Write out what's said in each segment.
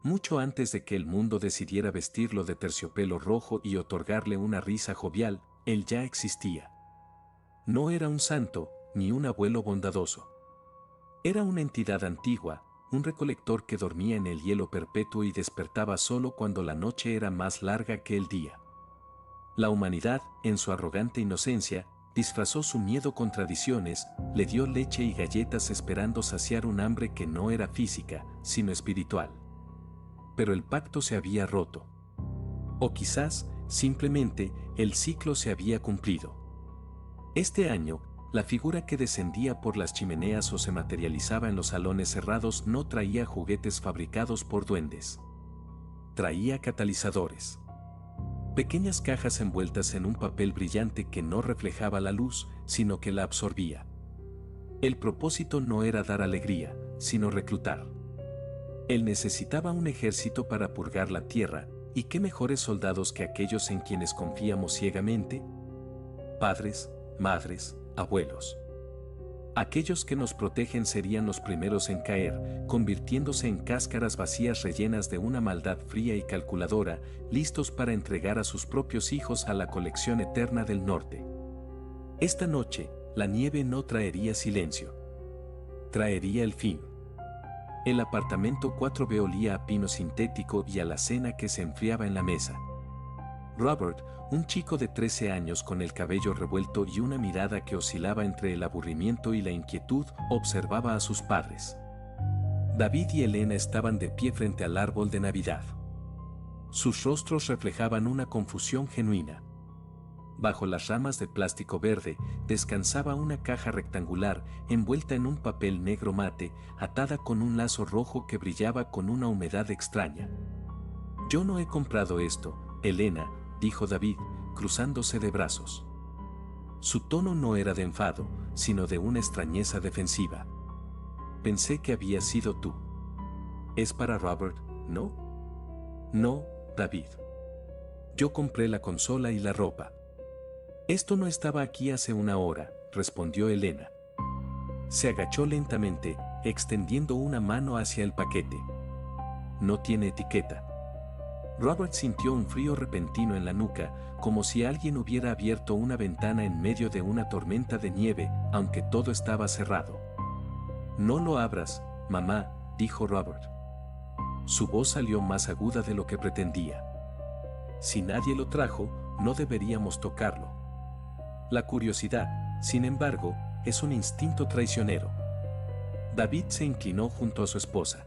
Mucho antes de que el mundo decidiera vestirlo de terciopelo rojo y otorgarle una risa jovial, él ya existía. No era un santo, ni un abuelo bondadoso. Era una entidad antigua, un recolector que dormía en el hielo perpetuo y despertaba solo cuando la noche era más larga que el día. La humanidad, en su arrogante inocencia, disfrazó su miedo con tradiciones, le dio leche y galletas esperando saciar un hambre que no era física, sino espiritual. Pero el pacto se había roto. O quizás, simplemente, el ciclo se había cumplido. Este año, la figura que descendía por las chimeneas o se materializaba en los salones cerrados no traía juguetes fabricados por duendes. Traía catalizadores. Pequeñas cajas envueltas en un papel brillante que no reflejaba la luz, sino que la absorbía. El propósito no era dar alegría, sino reclutar. Él necesitaba un ejército para purgar la tierra, y qué mejores soldados que aquellos en quienes confiamos ciegamente. Padres, madres, abuelos. Aquellos que nos protegen serían los primeros en caer, convirtiéndose en cáscaras vacías rellenas de una maldad fría y calculadora, listos para entregar a sus propios hijos a la colección eterna del norte. Esta noche, la nieve no traería silencio. Traería el fin. El apartamento 4B olía a pino sintético y a la cena que se enfriaba en la mesa. Robert, un chico de 13 años con el cabello revuelto y una mirada que oscilaba entre el aburrimiento y la inquietud, observaba a sus padres. David y Elena estaban de pie frente al árbol de Navidad. Sus rostros reflejaban una confusión genuina. Bajo las ramas de plástico verde, descansaba una caja rectangular, envuelta en un papel negro mate, atada con un lazo rojo que brillaba con una humedad extraña. «Yo no he comprado esto, Elena», dijo David, cruzándose de brazos. Su tono no era de enfado, sino de una extrañeza defensiva. «Pensé que había sido tú». «Es para Robert, ¿no?» «No, David. Yo compré la consola y la ropa». «Esto no estaba aquí hace una hora», respondió Elena. Se agachó lentamente, extendiendo una mano hacia el paquete. «No tiene etiqueta». Robert sintió un frío repentino en la nuca, como si alguien hubiera abierto una ventana en medio de una tormenta de nieve, aunque todo estaba cerrado. «No lo abras, mamá», dijo Robert. Su voz salió más aguda de lo que pretendía. «Si nadie lo trajo, no deberíamos tocarlo». La curiosidad, sin embargo, es un instinto traicionero. David se inclinó junto a su esposa.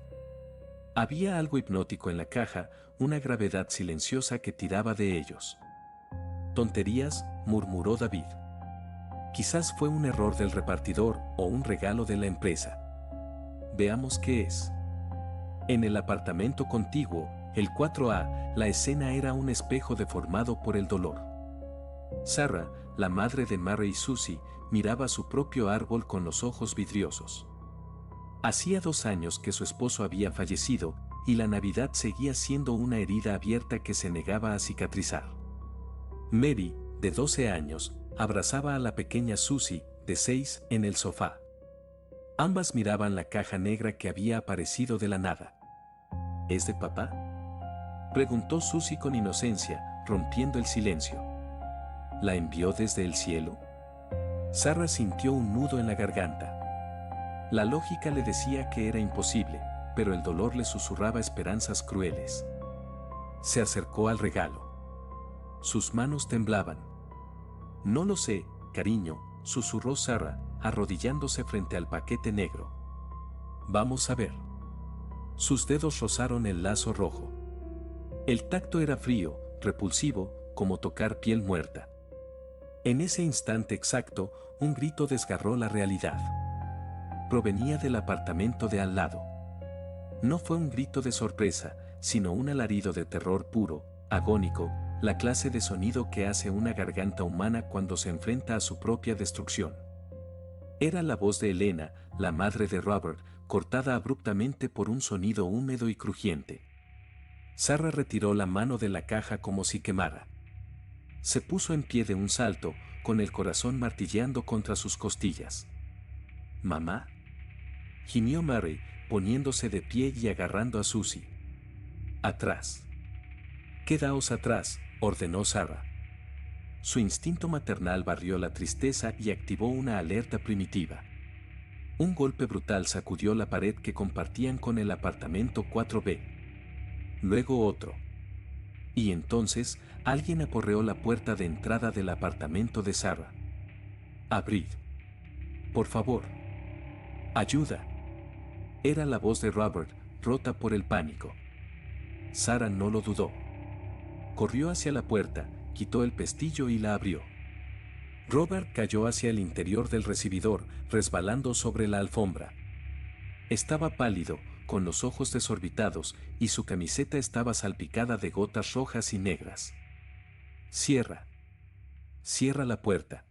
Había algo hipnótico en la caja, una gravedad silenciosa que tiraba de ellos. «Tonterías», murmuró David. «Quizás fue un error del repartidor o un regalo de la empresa. Veamos qué es». En el apartamento contiguo, el 4A, la escena era un espejo deformado por el dolor. Sarah, la madre de Mary y Susie, miraba su propio árbol con los ojos vidriosos. Hacía 2 años que su esposo había fallecido, y la Navidad seguía siendo una herida abierta que se negaba a cicatrizar. Mary, de 12 años, abrazaba a la pequeña Susie, de 6, en el sofá. Ambas miraban la caja negra que había aparecido de la nada. «¿Es de papá?», preguntó Susie con inocencia, rompiendo el silencio. «¿La envió desde el cielo?». Sarah sintió un nudo en la garganta. La lógica le decía que era imposible, pero el dolor le susurraba esperanzas crueles. Se acercó al regalo. Sus manos temblaban. «No lo sé, cariño», susurró Sarah, arrodillándose frente al paquete negro. «Vamos a ver». Sus dedos rozaron el lazo rojo. El tacto era frío, repulsivo, como tocar piel muerta. En ese instante exacto, un grito desgarró la realidad. Provenía del apartamento de al lado. No fue un grito de sorpresa, sino un alarido de terror puro, agónico, la clase de sonido que hace una garganta humana cuando se enfrenta a su propia destrucción. Era la voz de Elena, la madre de Robert, cortada abruptamente por un sonido húmedo y crujiente. Sarah retiró la mano de la caja como si quemara. Se puso en pie de un salto, con el corazón martilleando contra sus costillas. «¿Mamá?», gimió Mary, poniéndose de pie y agarrando a Susie. Atrás. Quedaos atrás, ordenó Sarah. Su instinto maternal barrió la tristeza y activó una alerta primitiva. Un golpe brutal sacudió la pared que compartían con el apartamento 4B. Luego otro. Y entonces, alguien aporreó la puerta de entrada del apartamento de Sarah. «Abrid. Por favor. Ayuda». Era la voz de Robert, rota por el pánico. Sarah no lo dudó. Corrió hacia la puerta, quitó el pestillo y la abrió. Robert cayó hacia el interior del recibidor, resbalando sobre la alfombra. Estaba pálido, con los ojos desorbitados, y su camiseta estaba salpicada de gotas rojas y negras. «Cierra. Cierra la puerta»,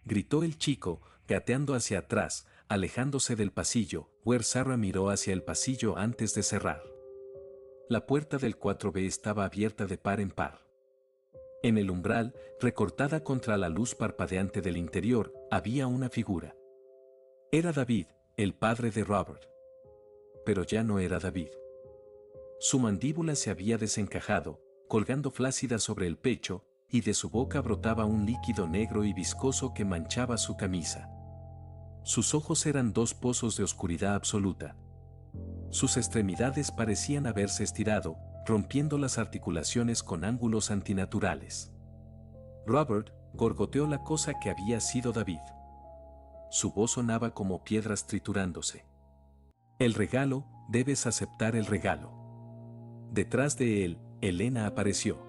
gritó el chico, gateando hacia atrás, alejándose del pasillo. Sarah miró hacia el pasillo antes de cerrar. La puerta del 4B estaba abierta de par en par. En el umbral, recortada contra la luz parpadeante del interior, había una figura. Era David, el padre de Robert. Pero ya no era David. Su mandíbula se había desencajado, colgando flácida sobre el pecho, y de su boca brotaba un líquido negro y viscoso que manchaba su camisa. Sus ojos eran dos pozos de oscuridad absoluta. Sus extremidades parecían haberse estirado, rompiendo las articulaciones con ángulos antinaturales. Robert gorgoteó la cosa que había sido David. Su voz sonaba como piedras triturándose. «El regalo, debes aceptar el regalo». Detrás de él, Elena apareció.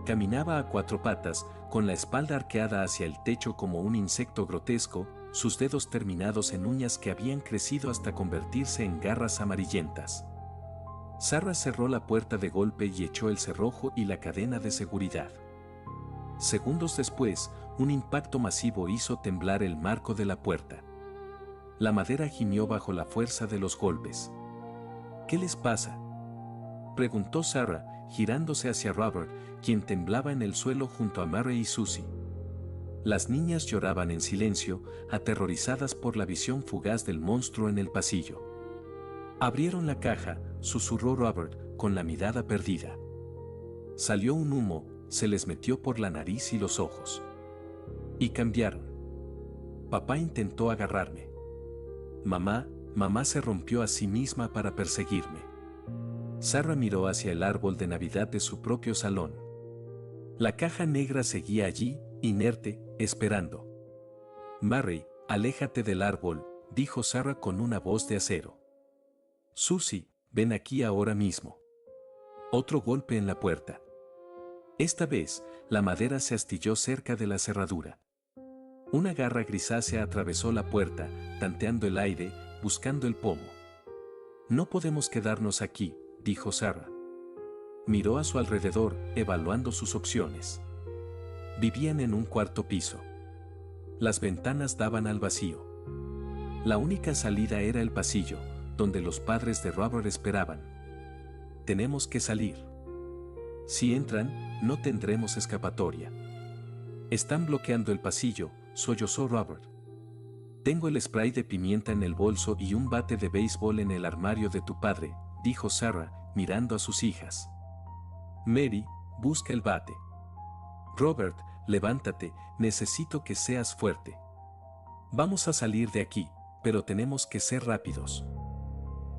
Caminaba a cuatro patas, con la espalda arqueada hacia el techo como un insecto grotesco, sus dedos terminados en uñas que habían crecido hasta convertirse en garras amarillentas. Sarah cerró la puerta de golpe y echó el cerrojo y la cadena de seguridad. Segundos después, un impacto masivo hizo temblar el marco de la puerta. La madera gimió bajo la fuerza de los golpes. «¿Qué les pasa?», preguntó Sarah, girándose hacia Robert, quien temblaba en el suelo junto a Mary y Susie. Las niñas lloraban en silencio, aterrorizadas por la visión fugaz del monstruo en el pasillo. «Abrieron la caja», susurró Robert, con la mirada perdida. Salió un humo, se les metió por la nariz y los ojos. Y cambiaron. Papá intentó agarrarme. Mamá se rompió a sí misma para perseguirme. Sarah miró hacia el árbol de Navidad de su propio salón. La caja negra seguía allí, inerte, esperando. «Mary, aléjate del árbol», dijo Sarah con una voz de acero. «Susie, ven aquí ahora mismo». Otro golpe en la puerta. Esta vez, la madera se astilló cerca de la cerradura. Una garra grisácea atravesó la puerta, tanteando el aire, buscando el pomo. «No podemos quedarnos aquí», dijo Sarah. Miró a su alrededor, evaluando sus opciones. Vivían en un cuarto piso. Las ventanas daban al vacío. La única salida era el pasillo, donde los padres de Robert esperaban. «Tenemos que salir. Si entran, no tendremos escapatoria». «Están bloqueando el pasillo», sollozó Robert. «Tengo el spray de pimienta en el bolso y un bate de béisbol en el armario de tu padre», dijo Sarah, mirando a sus hijas. «Mary, busca el bate». «Robert, levántate, necesito que seas fuerte. Vamos a salir de aquí, pero tenemos que ser rápidos».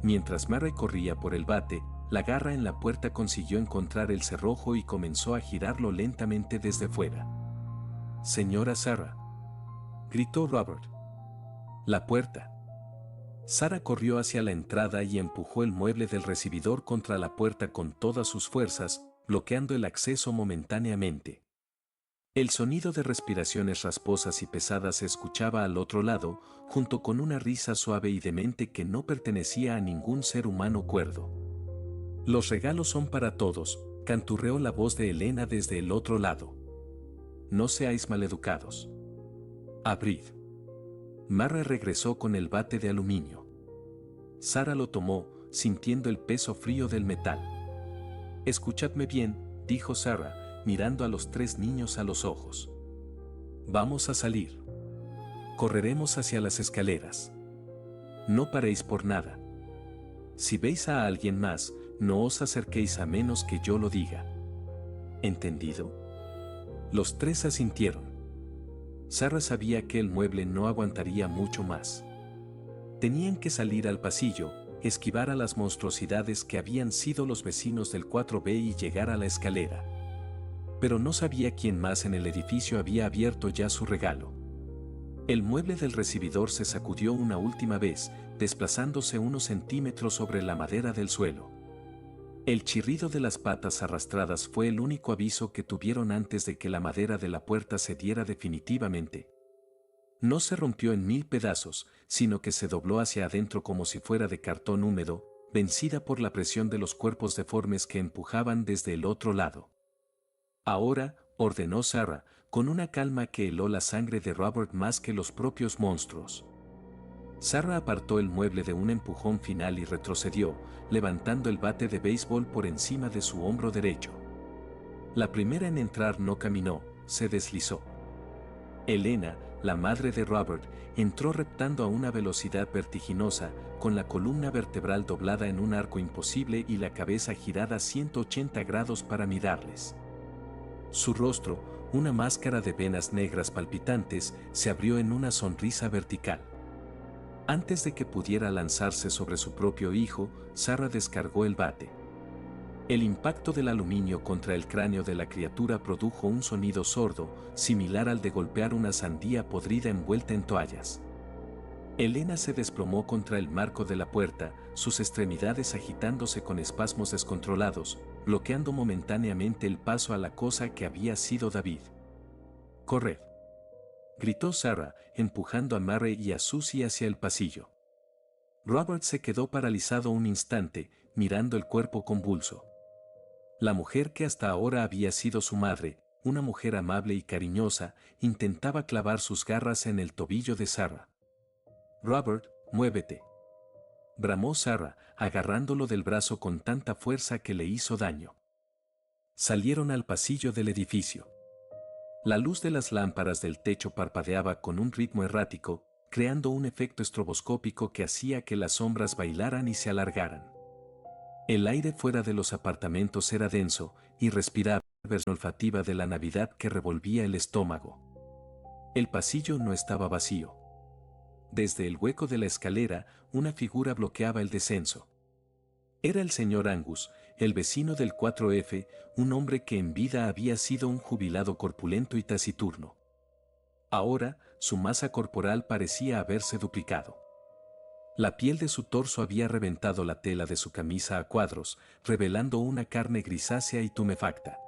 Mientras Mary corría por el bate, la garra en la puerta consiguió encontrar el cerrojo y comenzó a girarlo lentamente desde fuera. «Señora Sarah», gritó Robert. «La puerta». Sarah corrió hacia la entrada y empujó el mueble del recibidor contra la puerta con todas sus fuerzas, bloqueando el acceso momentáneamente. El sonido de respiraciones rasposas y pesadas se escuchaba al otro lado, junto con una risa suave y demente que no pertenecía a ningún ser humano cuerdo. «Los regalos son para todos», canturreó la voz de Elena desde el otro lado. «No seáis maleducados. Abrid». Mary regresó con el bate de aluminio. Sarah lo tomó, sintiendo el peso frío del metal. «Escuchadme bien», dijo Sarah, mirando a los tres niños a los ojos. «Vamos a salir. Correremos hacia las escaleras. No paréis por nada. Si veis a alguien más, no os acerquéis a menos que yo lo diga. ¿Entendido? Los tres asintieron. Sarah sabía que el mueble no aguantaría mucho más. Tenían que salir al pasillo, esquivar a las monstruosidades que habían sido los vecinos del 4B y llegar a la escalera. Pero no sabía quién más en el edificio había abierto ya su regalo. El mueble del recibidor se sacudió una última vez, desplazándose unos centímetros sobre la madera del suelo. El chirrido de las patas arrastradas fue el único aviso que tuvieron antes de que la madera de la puerta cediera definitivamente. No se rompió en 1000 pedazos, sino que se dobló hacia adentro como si fuera de cartón húmedo, vencida por la presión de los cuerpos deformes que empujaban desde el otro lado. Ahora, ordenó Sarah, con una calma que heló la sangre de Robert más que los propios monstruos. Sarah apartó el mueble de un empujón final y retrocedió, levantando el bate de béisbol por encima de su hombro derecho. La primera en entrar no caminó, se deslizó. Elena, la madre de Robert, entró reptando a una velocidad vertiginosa, con la columna vertebral doblada en un arco imposible y la cabeza girada 180 grados para mirarles. Su rostro, una máscara de venas negras palpitantes, se abrió en una sonrisa vertical. Antes de que pudiera lanzarse sobre su propio hijo, Sarah descargó el bate. El impacto del aluminio contra el cráneo de la criatura produjo un sonido sordo, similar al de golpear una sandía podrida envuelta en toallas. Elena se desplomó contra el marco de la puerta, sus extremidades agitándose con espasmos descontrolados, bloqueando momentáneamente el paso a la cosa que había sido David. «¡Corred!», gritó Sarah, empujando a Mary y a Susie hacia el pasillo. Robert se quedó paralizado un instante, mirando el cuerpo convulso. La mujer que hasta ahora había sido su madre, una mujer amable y cariñosa, intentaba clavar sus garras en el tobillo de Sarah. «Robert, muévete», bramó Sarah, agarrándolo del brazo con tanta fuerza que le hizo daño. Salieron al pasillo del edificio. La luz de las lámparas del techo parpadeaba con un ritmo errático, creando un efecto estroboscópico que hacía que las sombras bailaran y se alargaran. El aire fuera de los apartamentos era denso, y respiraba la versión olfativa de la Navidad que revolvía el estómago. El pasillo no estaba vacío. Desde el hueco de la escalera, una figura bloqueaba el descenso. Era el señor Angus, el vecino del 4F, un hombre que en vida había sido un jubilado corpulento y taciturno. Ahora, su masa corporal parecía haberse duplicado. La piel de su torso había reventado la tela de su camisa a cuadros, revelando una carne grisácea y tumefacta.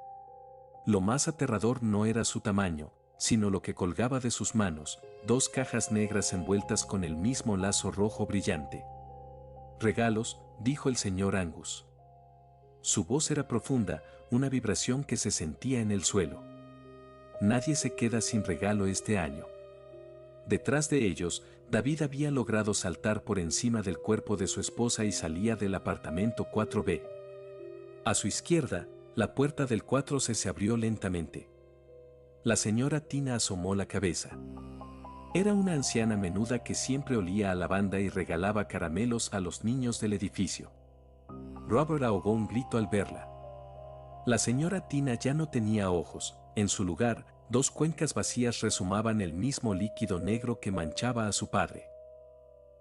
Lo más aterrador no era su tamaño, sino lo que colgaba de sus manos, 2 cajas negras envueltas con el mismo lazo rojo brillante. «Regalos», dijo el señor Angus. Su voz era profunda, una vibración que se sentía en el suelo. «Nadie se queda sin regalo este año». Detrás de ellos, David había logrado saltar por encima del cuerpo de su esposa y salía del apartamento 4B. A su izquierda, la puerta del 4C se abrió lentamente. La señora Tina asomó la cabeza. Era una anciana menuda que siempre olía a lavanda y regalaba caramelos a los niños del edificio. Robert ahogó un grito al verla. La señora Tina ya no tenía ojos, en su lugar, 2 cuencas vacías resumaban el mismo líquido negro que manchaba a su padre.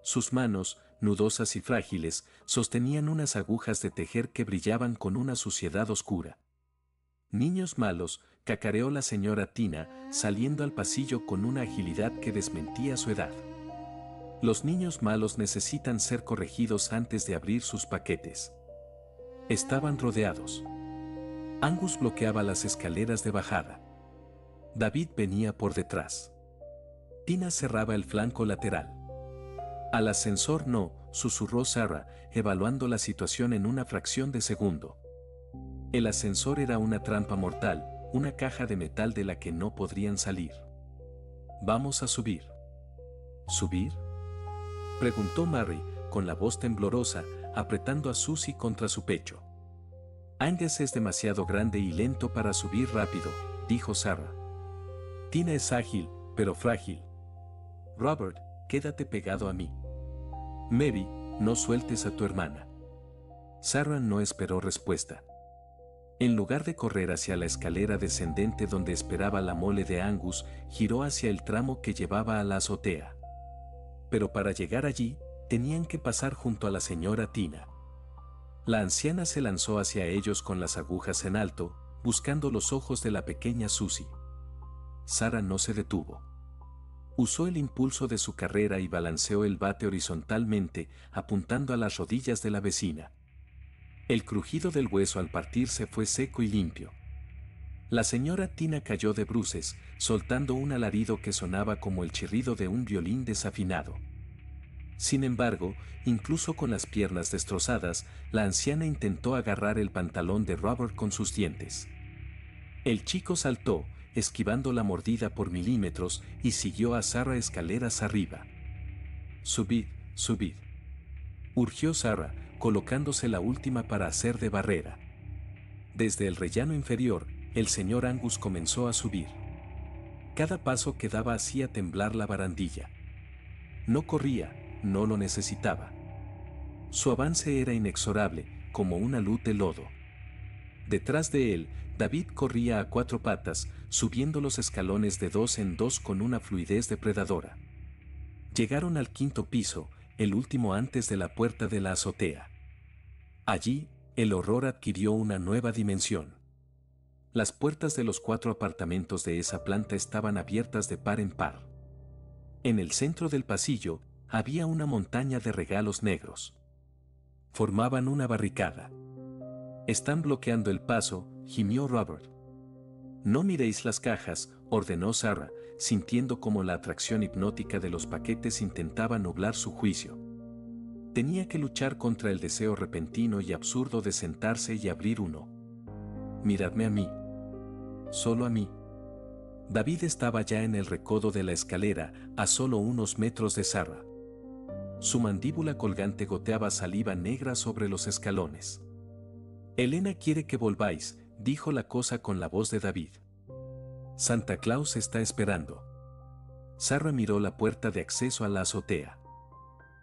Sus manos, nudosas y frágiles, sostenían unas agujas de tejer que brillaban con una suciedad oscura. «Niños malos», cacareó la señora Tina, saliendo al pasillo con una agilidad que desmentía su edad. «Los niños malos necesitan ser corregidos antes de abrir sus paquetes». Estaban rodeados. Angus bloqueaba las escaleras de bajada. David venía por detrás. Tina cerraba el flanco lateral. «Al ascensor no», susurró Sarah, evaluando la situación en una fracción de segundo. El ascensor era una trampa mortal, una caja de metal de la que no podrían salir. «Vamos a subir». «¿Subir?», preguntó Mary, con la voz temblorosa, apretando a Susie contra su pecho. «Angus es demasiado grande y lento para subir rápido», dijo Sarah. «Tina es ágil, pero frágil. Robert, quédate pegado a mí. Mary, no sueltes a tu hermana». Sarah no esperó respuesta. En lugar de correr hacia la escalera descendente donde esperaba la mole de Angus, giró hacia el tramo que llevaba a la azotea. Pero para llegar allí, tenían que pasar junto a la señora Tina. La anciana se lanzó hacia ellos con las agujas en alto, buscando los ojos de la pequeña Susie. Sarah no se detuvo. Usó el impulso de su carrera y balanceó el bate horizontalmente, apuntando a las rodillas de la vecina. El crujido del hueso al partirse fue seco y limpio. La señora Tina cayó de bruces, soltando un alarido que sonaba como el chirrido de un violín desafinado. Sin embargo, incluso con las piernas destrozadas, la anciana intentó agarrar el pantalón de Robert con sus dientes. El chico saltó, esquivando la mordida por milímetros, y siguió a Sarah escaleras arriba. «Subid, subid», urgió Sarah, colocándose la última para hacer de barrera. Desde el rellano inferior, el señor Angus comenzó a subir. Cada paso que daba hacía temblar la barandilla. No corría, no lo necesitaba. Su avance era inexorable, como una luz de lodo. Detrás de él, David corría a 4 patas, subiendo los escalones de 2 en 2 con una fluidez depredadora. Llegaron al 5.º piso, el último antes de la puerta de la azotea. Allí, el horror adquirió una nueva dimensión. Las puertas de los 4 apartamentos de esa planta estaban abiertas de par en par. En el centro del pasillo, había una montaña de regalos negros. Formaban una barricada. «Están bloqueando el paso», gimió Robert. «No miréis las cajas», ordenó Sarah, sintiendo como la atracción hipnótica de los paquetes intentaba nublar su juicio. Tenía que luchar contra el deseo repentino y absurdo de sentarse y abrir uno. «Miradme a mí. Solo a mí». David estaba ya en el recodo de la escalera, a solo unos metros de Sarah. Su mandíbula colgante goteaba saliva negra sobre los escalones. «Elena quiere que volváis», dijo la cosa con la voz de David. «Santa Claus está esperando». Sarah miró la puerta de acceso a la azotea.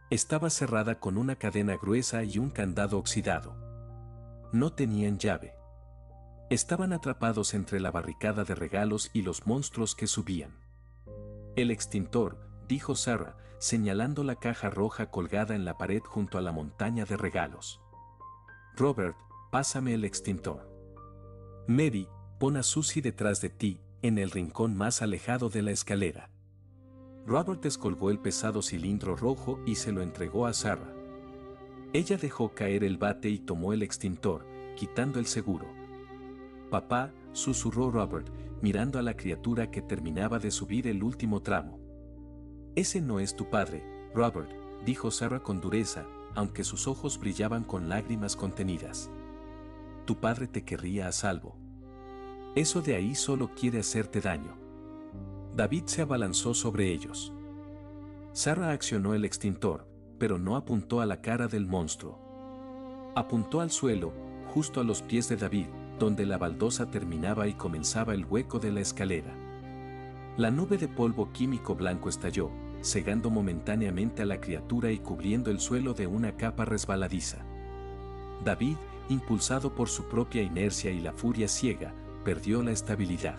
Estaba cerrada con una cadena gruesa y un candado oxidado. No tenían llave. Estaban atrapados entre la barricada de regalos y los monstruos que subían. «El extintor», dijo Sarah, señalando la caja roja colgada en la pared junto a la montaña de regalos. «Robert, pásame el extintor». «Mary, pon a Susie detrás de ti, en el rincón más alejado de la escalera». Robert descolgó el pesado cilindro rojo y se lo entregó a Sarah. Ella dejó caer el bate y tomó el extintor, quitando el seguro. «Papá», susurró Robert, mirando a la criatura que terminaba de subir el último tramo. «Ese no es tu padre, Robert», dijo Sarah con dureza, aunque sus ojos brillaban con lágrimas contenidas. «Tu padre te querría a salvo. Eso de ahí solo quiere hacerte daño». David se abalanzó sobre ellos. Sarah accionó el extintor, pero no apuntó a la cara del monstruo. Apuntó al suelo, justo a los pies de David, donde la baldosa terminaba y comenzaba el hueco de la escalera. La nube de polvo químico blanco estalló, cegando momentáneamente a la criatura y cubriendo el suelo de una capa resbaladiza. David, impulsado por su propia inercia y la furia ciega, perdió la estabilidad.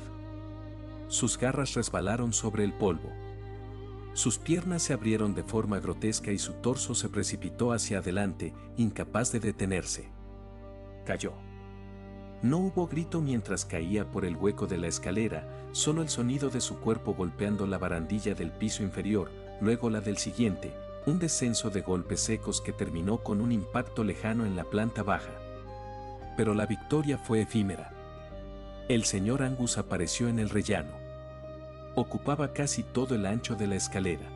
Sus garras resbalaron sobre el polvo. Sus piernas se abrieron de forma grotesca y su torso se precipitó hacia adelante, incapaz de detenerse. Cayó. No hubo grito mientras caía por el hueco de la escalera, solo el sonido de su cuerpo golpeando la barandilla del piso inferior, luego la del siguiente, un descenso de golpes secos que terminó con un impacto lejano en la planta baja. Pero la victoria fue efímera. El señor Angus apareció en el rellano. Ocupaba casi todo el ancho de la escalera.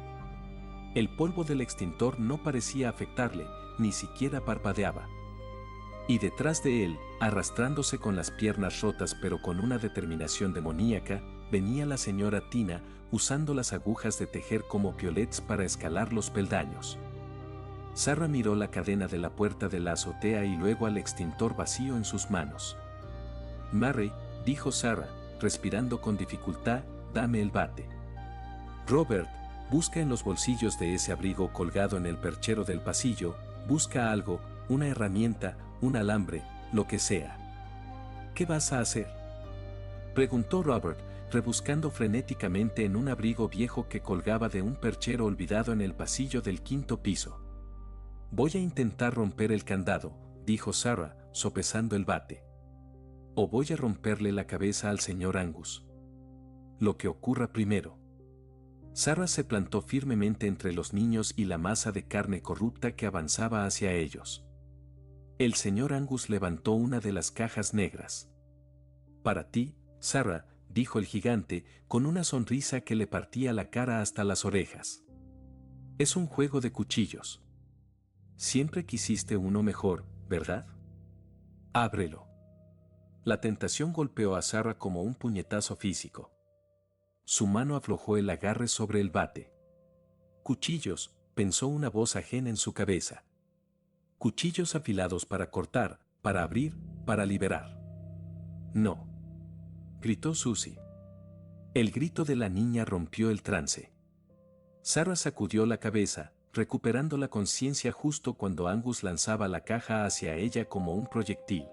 El polvo del extintor no parecía afectarle, ni siquiera parpadeaba. Y detrás de él, arrastrándose con las piernas rotas pero con una determinación demoníaca, venía la señora Tina, usando las agujas de tejer como piolets para escalar los peldaños. Sarah miró la cadena de la puerta de la azotea y luego al extintor vacío en sus manos. «Mary», dijo Sarah, respirando con dificultad, «dame el bate». «Robert, busca en los bolsillos de ese abrigo colgado en el perchero del pasillo, busca algo», una herramienta, un alambre, lo que sea. ¿Qué vas a hacer?, preguntó Robert, rebuscando frenéticamente en un abrigo viejo que colgaba de un perchero olvidado en el pasillo del quinto piso. Voy a intentar romper el candado, dijo Sarah, sopesando el bate. O voy a romperle la cabeza al señor Angus. Lo que ocurra primero. Sarah se plantó firmemente entre los niños y la masa de carne corrupta que avanzaba hacia ellos. El señor Angus levantó una de las cajas negras. Para ti, Sarah, dijo el gigante, con una sonrisa que le partía la cara hasta las orejas. Es un juego de cuchillos. Siempre quisiste uno mejor, ¿verdad? Ábrelo. La tentación golpeó a Sarah como un puñetazo físico. Su mano aflojó el agarre sobre el bate. Cuchillos, pensó una voz ajena en su cabeza. Cuchillos afilados para cortar, para abrir, para liberar. No, gritó Susie. El grito de la niña rompió el trance. Sarah sacudió la cabeza, recuperando la conciencia justo cuando Angus lanzaba la caja hacia ella como un proyectil.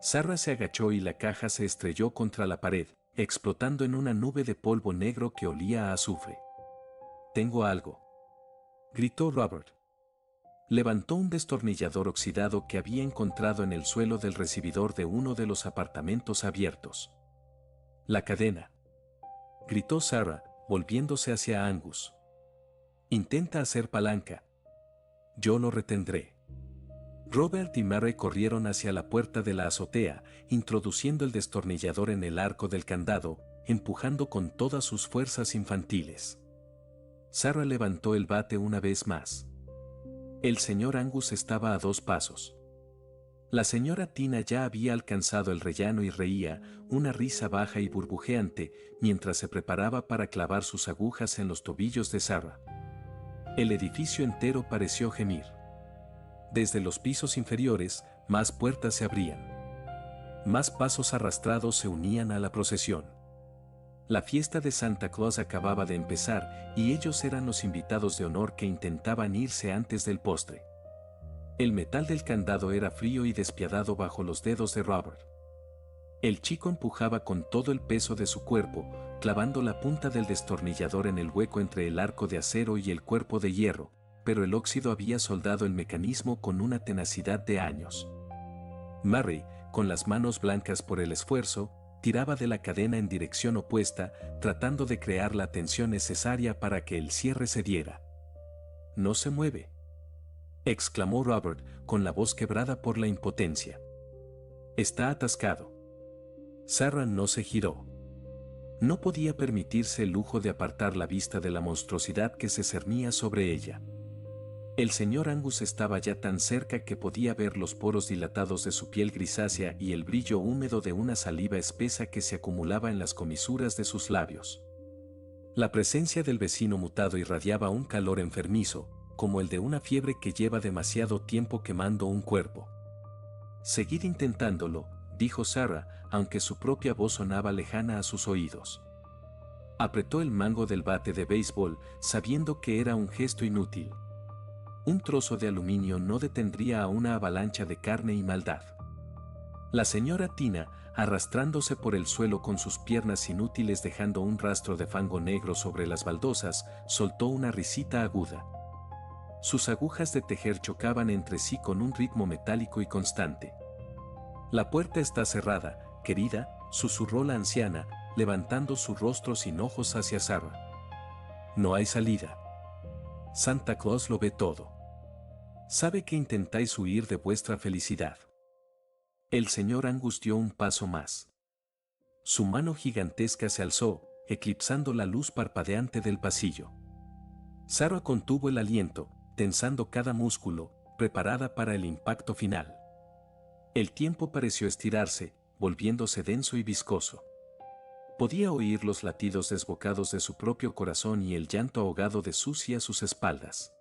Sarah se agachó y la caja se estrelló contra la pared, explotando en una nube de polvo negro que olía a azufre. «Tengo algo», gritó Robert. Levantó un destornillador oxidado que había encontrado en el suelo del recibidor de uno de los apartamentos abiertos. «La cadena», gritó Sarah, volviéndose hacia Angus. «Intenta hacer palanca. Yo lo retendré». Robert y Mary corrieron hacia la puerta de la azotea, introduciendo el destornillador en el arco del candado, empujando con todas sus fuerzas infantiles. Sarah levantó el bate una vez más. El señor Angus estaba a 2 pasos. La señora Tina ya había alcanzado el rellano y reía, una risa baja y burbujeante, mientras se preparaba para clavar sus agujas en los tobillos de Sarah. El edificio entero pareció gemir. Desde los pisos inferiores, más puertas se abrían. Más pasos arrastrados se unían a la procesión. La fiesta de Santa Claus acababa de empezar y ellos eran los invitados de honor que intentaban irse antes del postre. El metal del candado era frío y despiadado bajo los dedos de Robert. El chico empujaba con todo el peso de su cuerpo, clavando la punta del destornillador en el hueco entre el arco de acero y el cuerpo de hierro, pero el óxido había soldado el mecanismo con una tenacidad de años. Mary, con las manos blancas por el esfuerzo, tiraba de la cadena en dirección opuesta, tratando de crear la tensión necesaria para que el cierre se diera. «No se mueve», exclamó Robert, con la voz quebrada por la impotencia. «Está atascado». Sarah no se giró. No podía permitirse el lujo de apartar la vista de la monstruosidad que se cernía sobre ella. El señor Angus estaba ya tan cerca que podía ver los poros dilatados de su piel grisácea y el brillo húmedo de una saliva espesa que se acumulaba en las comisuras de sus labios. La presencia del vecino mutado irradiaba un calor enfermizo, como el de una fiebre que lleva demasiado tiempo quemando un cuerpo. «Seguid intentándolo», dijo Sarah, aunque su propia voz sonaba lejana a sus oídos. Apretó el mango del bate de béisbol, sabiendo que era un gesto inútil. Un trozo de aluminio no detendría a una avalancha de carne y maldad. La señora Tina, arrastrándose por el suelo con sus piernas inútiles dejando un rastro de fango negro sobre las baldosas, soltó una risita aguda. Sus agujas de tejer chocaban entre sí con un ritmo metálico y constante. «La puerta está cerrada, querida», susurró la anciana, levantando su rostro sin ojos hacia Sarah. «No hay salida. Santa Claus lo ve todo. Sabe que intentáis huir de vuestra felicidad». El señor Angus dio un paso más. Su mano gigantesca se alzó, eclipsando la luz parpadeante del pasillo. Sarah contuvo el aliento, tensando cada músculo, preparada para el impacto final. El tiempo pareció estirarse, volviéndose denso y viscoso. Podía oír los latidos desbocados de su propio corazón y el llanto ahogado de Susie a sus espaldas.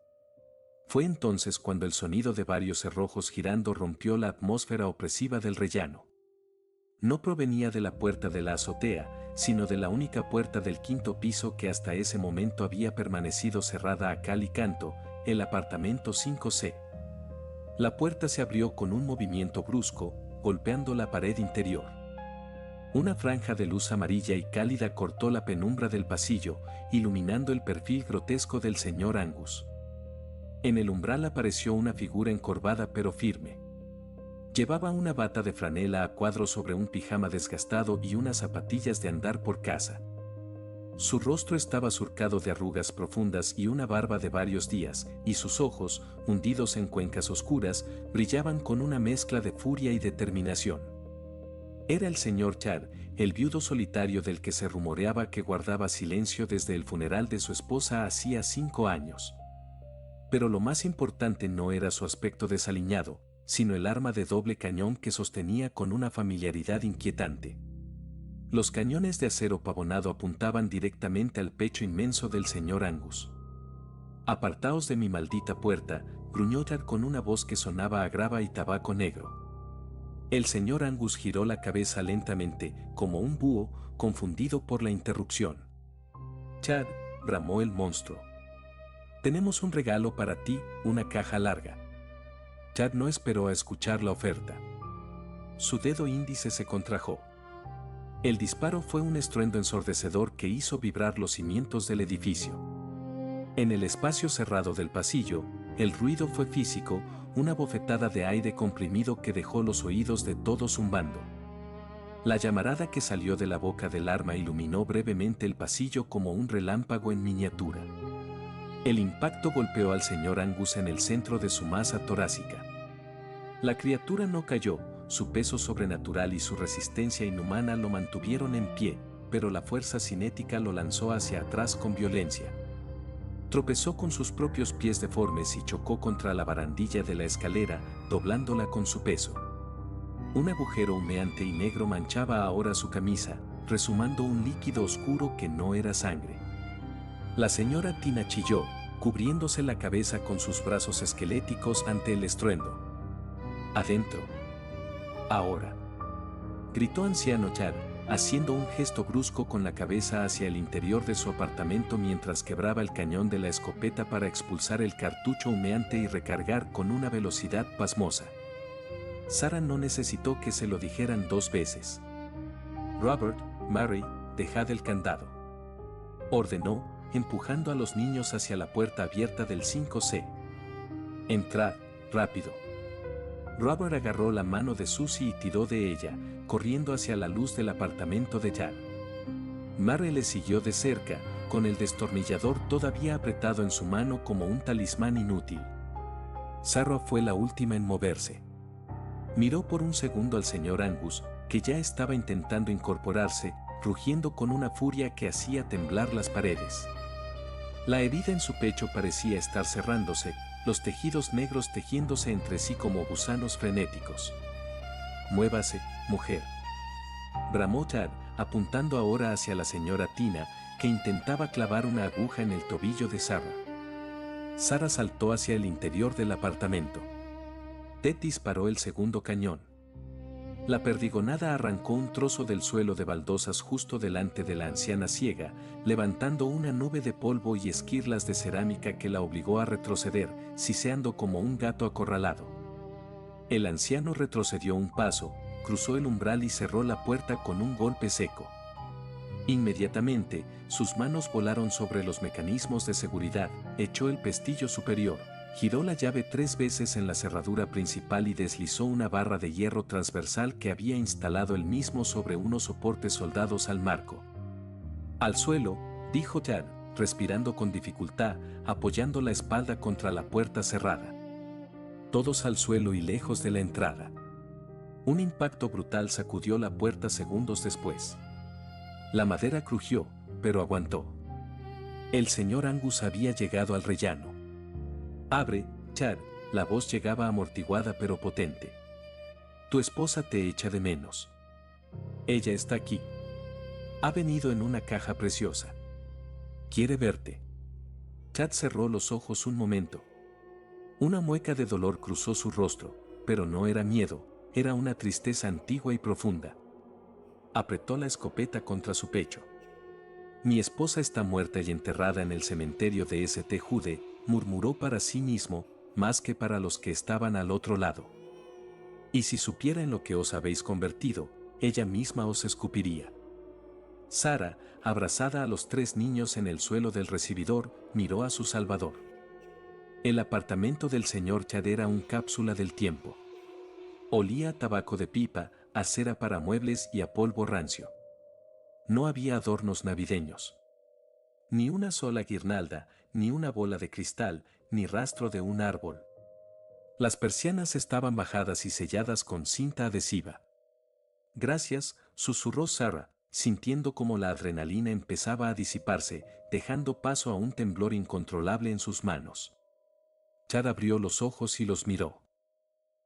Fue entonces cuando el sonido de varios cerrojos girando rompió la atmósfera opresiva del rellano. No provenía de la puerta de la azotea, sino de la única puerta del quinto piso que hasta ese momento había permanecido cerrada a cal y canto, el apartamento 5C. La puerta se abrió con un movimiento brusco, golpeando la pared interior. Una franja de luz amarilla y cálida cortó la penumbra del pasillo, iluminando el perfil grotesco del señor Angus. En el umbral apareció una figura encorvada pero firme. Llevaba una bata de franela a cuadros sobre un pijama desgastado y unas zapatillas de andar por casa. Su rostro estaba surcado de arrugas profundas y una barba de varios días, y sus ojos, hundidos en cuencas oscuras, brillaban con una mezcla de furia y determinación. Era el señor Chad, el viudo solitario del que se rumoreaba que guardaba silencio desde el funeral de su esposa hacía 5 años. Pero lo más importante no era su aspecto desaliñado, sino el arma de doble cañón que sostenía con una familiaridad inquietante. Los cañones de acero pavonado apuntaban directamente al pecho inmenso del señor Angus. «Apartaos de mi maldita puerta», gruñó Chad con una voz que sonaba a grava y tabaco negro. El señor Angus giró la cabeza lentamente, como un búho, confundido por la interrupción. «Chad», bramó el monstruo. «Tenemos un regalo para ti, una caja larga». Chad no esperó a escuchar la oferta. Su dedo índice se contrajo. El disparo fue un estruendo ensordecedor que hizo vibrar los cimientos del edificio. En el espacio cerrado del pasillo, el ruido fue físico, una bofetada de aire comprimido que dejó los oídos de todos zumbando. La llamarada que salió de la boca del arma iluminó brevemente el pasillo como un relámpago en miniatura. El impacto golpeó al señor Angus en el centro de su masa torácica. La criatura no cayó. Su peso sobrenatural y su resistencia inhumana lo mantuvieron en pie, pero la fuerza cinética lo lanzó hacia atrás con violencia. Tropezó con sus propios pies deformes y chocó contra la barandilla de la escalera, doblándola con su peso. Un agujero humeante y negro manchaba ahora su camisa, resumando un líquido oscuro que no era sangre. La señora Tina chilló, cubriéndose la cabeza con sus brazos esqueléticos ante el estruendo. «Adentro. Ahora», gritó anciano Chad, haciendo un gesto brusco con la cabeza hacia el interior de su apartamento mientras quebraba el cañón de la escopeta para expulsar el cartucho humeante y recargar con una velocidad pasmosa. Sarah no necesitó que se lo dijeran 2 veces. «Robert, Mary, dejad el candado», ordenó, empujando a los niños hacia la puerta abierta del 5C. «Entrad, rápido». Robert agarró la mano de Susie y tiró de ella, corriendo hacia la luz del apartamento de Chad. Mary le siguió de cerca, con el destornillador todavía apretado en su mano como un talismán inútil. Sarah fue la última en moverse. Miró por un segundo al señor Angus, que ya estaba intentando incorporarse, rugiendo con una furia que hacía temblar las paredes. La herida en su pecho parecía estar cerrándose, los tejidos negros tejiéndose entre sí como gusanos frenéticos. «Muévase, mujer», bramó Chad, apuntando ahora hacia la señora Tina, que intentaba clavar una aguja en el tobillo de Sarah. Sarah saltó hacia el interior del apartamento. Ted disparó el segundo cañón. La perdigonada arrancó un trozo del suelo de baldosas justo delante de la anciana ciega, levantando una nube de polvo y esquirlas de cerámica que la obligó a retroceder, siseando como un gato acorralado. El anciano retrocedió un paso, cruzó el umbral y cerró la puerta con un golpe seco. Inmediatamente, sus manos volaron sobre los mecanismos de seguridad, echó el pestillo superior, giró la llave 3 veces en la cerradura principal y deslizó una barra de hierro transversal que había instalado él mismo sobre unos soportes soldados al marco. «Al suelo», dijo Chad, respirando con dificultad, apoyando la espalda contra la puerta cerrada. Todos al suelo y lejos de la entrada. Un impacto brutal sacudió la puerta segundos después. La madera crujió, pero aguantó. El señor Angus había llegado al rellano. «Abre, Chad», la voz llegaba amortiguada pero potente. «Tu esposa te echa de menos. Ella está aquí. Ha venido en una caja preciosa. Quiere verte». Chad cerró los ojos un momento. Una mueca de dolor cruzó su rostro, pero no era miedo, era una tristeza antigua y profunda. Apretó la escopeta contra su pecho. «Mi esposa está muerta y enterrada en el cementerio de St. Jude», murmuró para sí mismo, más que para los que estaban al otro lado. Y si supiera en lo que os habéis convertido, ella misma os escupiría. Sara, abrazada a los 3 niños en el suelo del recibidor, miró a su salvador. El apartamento del señor Chad era una cápsula del tiempo. Olía a tabaco de pipa, a cera para muebles y a polvo rancio. No había adornos navideños. Ni una sola guirnalda, ni una bola de cristal, ni rastro de un árbol. Las persianas estaban bajadas y selladas con cinta adhesiva. Gracias, susurró Sarah, sintiendo como la adrenalina empezaba a disiparse, dejando paso a un temblor incontrolable en sus manos. Chad abrió los ojos y los miró.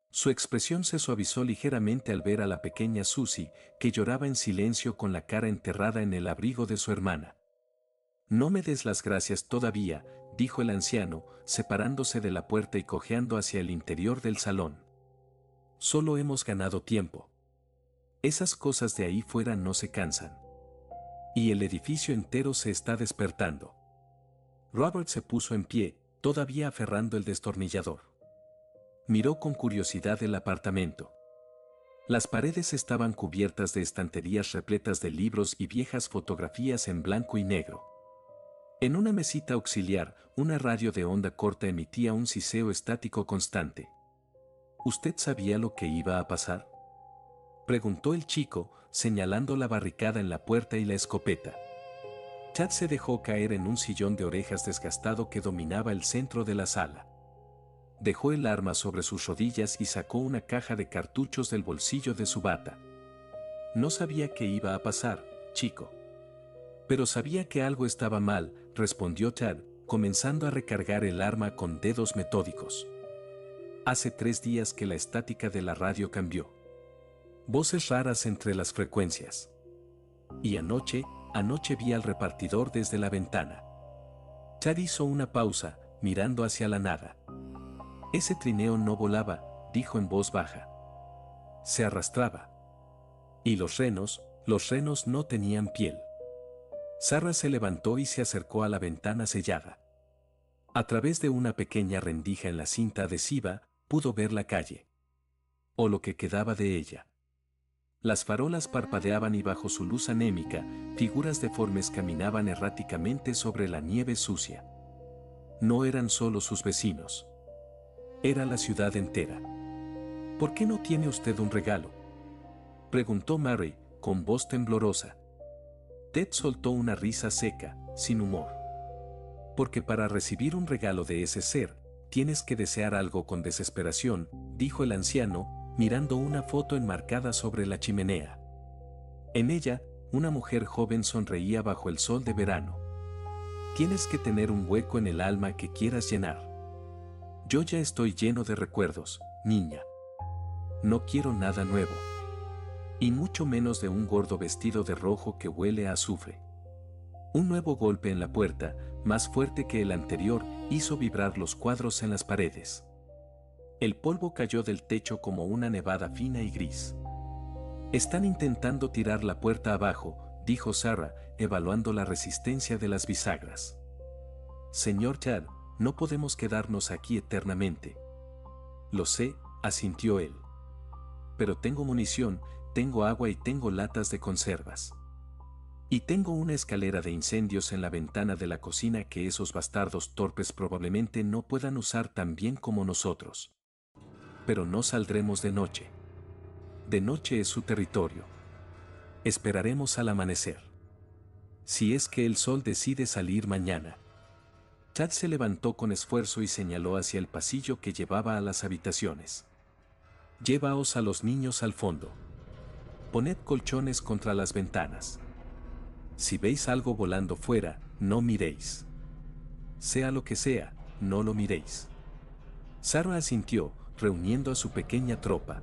Su expresión se suavizó ligeramente al ver a la pequeña Susie, que lloraba en silencio con la cara enterrada en el abrigo de su hermana. No me des las gracias todavía, dijo el anciano, separándose de la puerta y cojeando hacia el interior del salón. Solo hemos ganado tiempo. Esas cosas de ahí fuera no se cansan. Y el edificio entero se está despertando. Robert se puso en pie, todavía aferrando el destornillador. Miró con curiosidad el apartamento. Las paredes estaban cubiertas de estanterías repletas de libros y viejas fotografías en blanco y negro. En una mesita auxiliar, una radio de onda corta emitía un siseo estático constante. ¿Usted sabía lo que iba a pasar?, preguntó el chico, señalando la barricada en la puerta y la escopeta. Chad se dejó caer en un sillón de orejas desgastado que dominaba el centro de la sala. Dejó el arma sobre sus rodillas y sacó una caja de cartuchos del bolsillo de su bata. No sabía qué iba a pasar, chico. Pero sabía que algo estaba mal, respondió Chad, comenzando a recargar el arma con dedos metódicos. Hace 3 días que la estática de la radio cambió. Voces raras entre las frecuencias. Y anoche vi al repartidor desde la ventana. Chad hizo una pausa, mirando hacia la nada. Ese trineo no volaba, dijo en voz baja. Se arrastraba. Y los renos no tenían piel. Sarah se levantó y se acercó a la ventana sellada. A través de una pequeña rendija en la cinta adhesiva, pudo ver la calle. O lo que quedaba de ella. Las farolas parpadeaban y bajo su luz anémica, figuras deformes caminaban erráticamente sobre la nieve sucia. No eran solo sus vecinos. Era la ciudad entera. ¿Por qué no tiene usted un regalo?, preguntó Mary, con voz temblorosa. Ted soltó una risa seca, sin humor. Porque para recibir un regalo de ese ser, tienes que desear algo con desesperación, dijo el anciano, mirando una foto enmarcada sobre la chimenea. En ella, una mujer joven sonreía bajo el sol de verano. Tienes que tener un hueco en el alma que quieras llenar. Yo ya estoy lleno de recuerdos, niña. No quiero nada nuevo. Y mucho menos de un gordo vestido de rojo que huele a azufre. Un nuevo golpe en la puerta, más fuerte que el anterior, hizo vibrar los cuadros en las paredes. El polvo cayó del techo como una nevada fina y gris. Están intentando tirar la puerta abajo, dijo Sarah, evaluando la resistencia de las bisagras. Señor Chad, no podemos quedarnos aquí eternamente. Lo sé, asintió él. Pero tengo munición, tengo agua y tengo latas de conservas. Y tengo una escalera de incendios en la ventana de la cocina que esos bastardos torpes probablemente no puedan usar tan bien como nosotros. Pero no saldremos de noche. De noche es su territorio. Esperaremos al amanecer. Si es que el sol decide salir mañana. Chad se levantó con esfuerzo y señaló hacia el pasillo que llevaba a las habitaciones. Llévaos a los niños al fondo. Poned colchones contra las ventanas. Si veis algo volando fuera, no miréis. Sea lo que sea, no lo miréis. Sarah asintió, reuniendo a su pequeña tropa.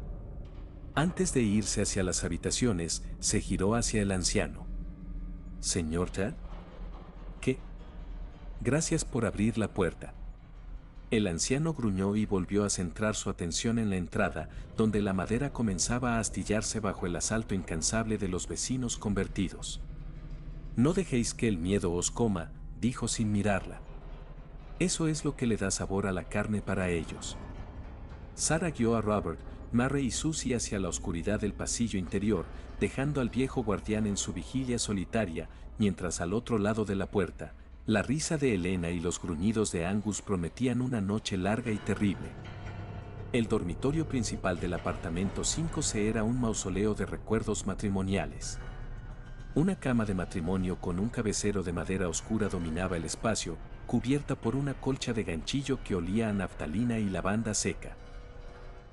Antes de irse hacia las habitaciones, se giró hacia el anciano. ¿Señor Chad? ¿Qué? Gracias por abrir la puerta. El anciano gruñó y volvió a centrar su atención en la entrada, donde la madera comenzaba a astillarse bajo el asalto incansable de los vecinos convertidos. No dejéis que el miedo os coma, dijo sin mirarla. Eso es lo que le da sabor a la carne para ellos. Sarah guió a Robert, Murray y Susie hacia la oscuridad del pasillo interior, dejando al viejo guardián en su vigilia solitaria, mientras al otro lado de la puerta, la risa de Elena y los gruñidos de Angus prometían una noche larga y terrible. El dormitorio principal del apartamento 5C era un mausoleo de recuerdos matrimoniales. Una cama de matrimonio con un cabecero de madera oscura dominaba el espacio, cubierta por una colcha de ganchillo que olía a naftalina y lavanda seca.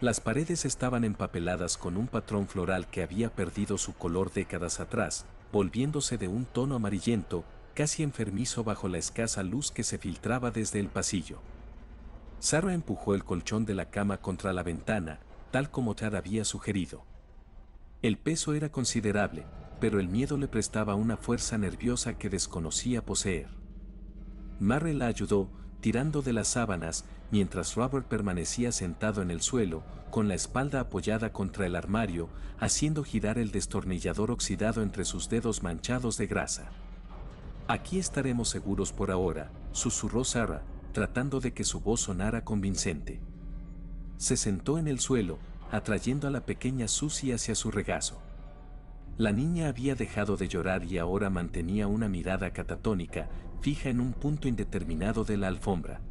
Las paredes estaban empapeladas con un patrón floral que había perdido su color décadas atrás, volviéndose de un tono amarillento, casi enfermizo bajo la escasa luz que se filtraba desde el pasillo. Sarah empujó el colchón de la cama contra la ventana, tal como Chad había sugerido. El peso era considerable, pero el miedo le prestaba una fuerza nerviosa que desconocía poseer. Murray la ayudó, tirando de las sábanas, mientras Robert permanecía sentado en el suelo, con la espalda apoyada contra el armario, haciendo girar el destornillador oxidado entre sus dedos manchados de grasa. «Aquí estaremos seguros por ahora», susurró Sarah, tratando de que su voz sonara convincente. Se sentó en el suelo, atrayendo a la pequeña Susie hacia su regazo. La niña había dejado de llorar y ahora mantenía una mirada catatónica, fija en un punto indeterminado de la alfombra.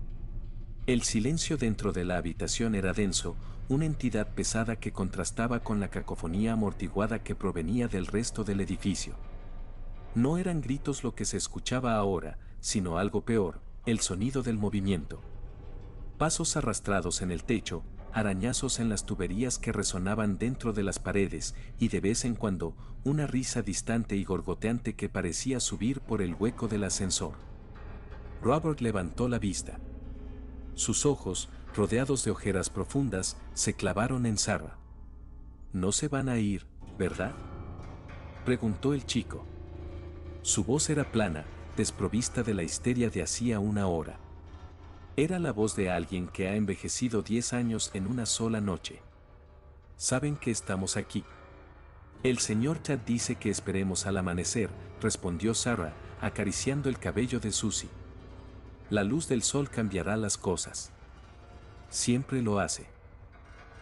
El silencio dentro de la habitación era denso, una entidad pesada que contrastaba con la cacofonía amortiguada que provenía del resto del edificio. No eran gritos lo que se escuchaba ahora, sino algo peor, el sonido del movimiento. Pasos arrastrados en el techo, arañazos en las tuberías que resonaban dentro de las paredes, y de vez en cuando, una risa distante y gorgoteante que parecía subir por el hueco del ascensor. Robert levantó la vista. Sus ojos, rodeados de ojeras profundas, se clavaron en Sarah. «No se van a ir, ¿verdad?», preguntó el chico. Su voz era plana, desprovista de la histeria de hacía una hora. Era la voz de alguien que ha envejecido 10 años en una sola noche. «Saben que estamos aquí». «El señor Chad dice que esperemos al amanecer», respondió Sarah, acariciando el cabello de Susie. «La luz del sol cambiará las cosas». «Siempre lo hace».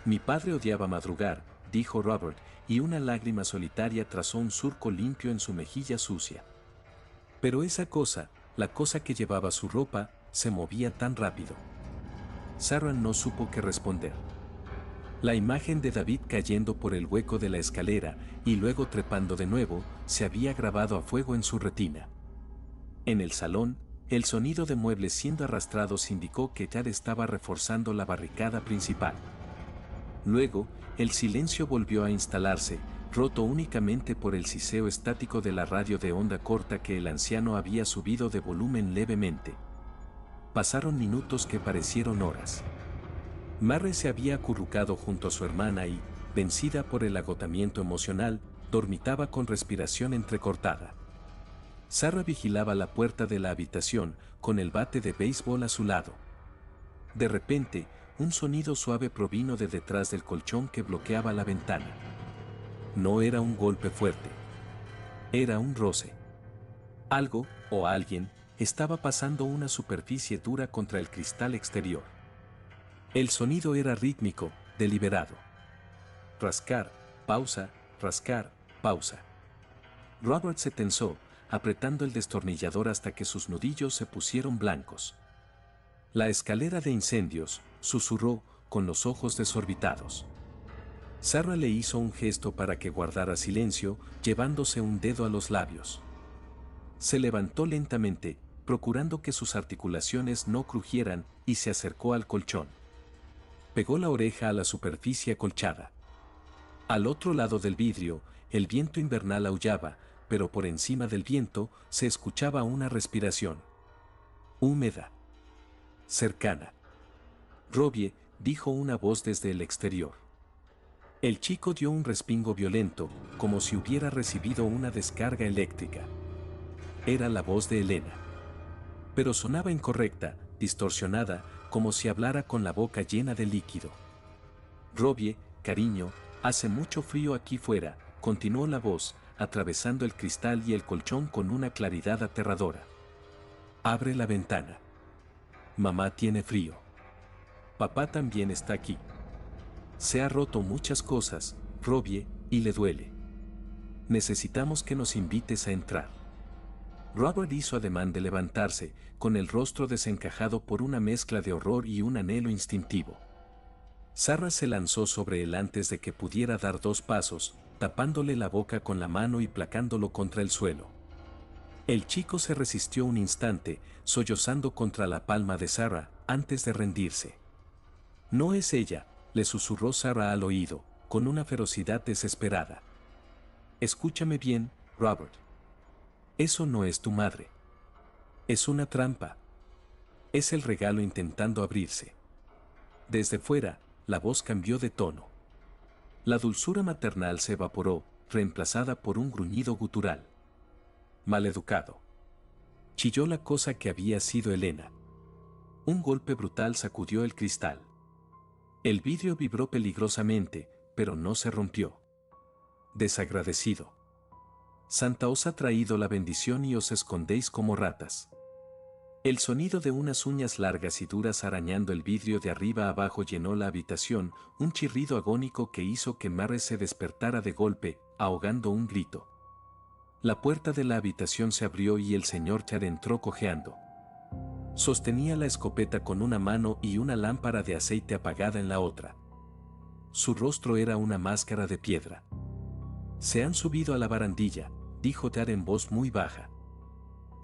«Mi padre odiaba madrugar», dijo Robert, y una lágrima solitaria trazó un surco limpio en su mejilla sucia. Pero esa cosa, la cosa que llevaba su ropa, se movía tan rápido. Sarah no supo qué responder. La imagen de David cayendo por el hueco de la escalera y luego trepando de nuevo, se había grabado a fuego en su retina. En el salón, el sonido de muebles siendo arrastrados indicó que Chad estaba reforzando la barricada principal. Luego, el silencio volvió a instalarse, roto únicamente por el siseo estático de la radio de onda corta que el anciano había subido de volumen levemente. Pasaron minutos que parecieron horas. Murray se había acurrucado junto a su hermana y, vencida por el agotamiento emocional, dormitaba con respiración entrecortada. Sarah vigilaba la puerta de la habitación, con el bate de béisbol a su lado. De repente, un sonido suave provino de detrás del colchón que bloqueaba la ventana. No era un golpe fuerte. Era un roce. Algo, o alguien, estaba pasando una superficie dura contra el cristal exterior. El sonido era rítmico, deliberado. Rascar, pausa, rascar, pausa. Robert se tensó, apretando el destornillador hasta que sus nudillos se pusieron blancos. «La escalera de incendios», susurró, con los ojos desorbitados. Sarah le hizo un gesto para que guardara silencio, llevándose un dedo a los labios. Se levantó lentamente, procurando que sus articulaciones no crujieran, y se acercó al colchón. Pegó la oreja a la superficie acolchada. Al otro lado del vidrio, el viento invernal aullaba, pero por encima del viento se escuchaba una respiración. Húmeda. Cercana. «Robbie», dijo una voz desde el exterior. El chico dio un respingo violento, como si hubiera recibido una descarga eléctrica. Era la voz de Elena. Pero sonaba incorrecta, distorsionada, como si hablara con la boca llena de líquido. «Robbie, cariño, hace mucho frío aquí fuera», continuó la voz, atravesando el cristal y el colchón con una claridad aterradora. «Abre la ventana». Mamá tiene frío. Papá también está aquí. Se ha roto muchas cosas, Robbie, y le duele. Necesitamos que nos invites a entrar. Robert hizo ademán de levantarse, con el rostro desencajado por una mezcla de horror y un anhelo instintivo. Sarah se lanzó sobre él antes de que pudiera dar 2 pasos, tapándole la boca con la mano y placándolo contra el suelo. El chico se resistió un instante, sollozando contra la palma de Sarah, antes de rendirse. No es ella, le susurró Sarah al oído, con una ferocidad desesperada. Escúchame bien, Robert. Eso no es tu madre. Es una trampa. Es el regalo intentando abrirse. Desde fuera, la voz cambió de tono. La dulzura maternal se evaporó, reemplazada por un gruñido gutural. Maleducado. Chilló la cosa que había sido Elena. Un golpe brutal sacudió el cristal. El vidrio vibró peligrosamente, pero no se rompió. Desagradecido. Santa os ha traído la bendición y os escondéis como ratas. El sonido de unas uñas largas y duras arañando el vidrio de arriba abajo llenó la habitación, un chirrido agónico que hizo que Mary se despertara de golpe, ahogando un grito. La puerta de la habitación se abrió y el señor Chad entró cojeando. Sostenía la escopeta con una mano y una lámpara de aceite apagada en la otra. Su rostro era una máscara de piedra. Se han subido a la barandilla, dijo Chad en voz muy baja.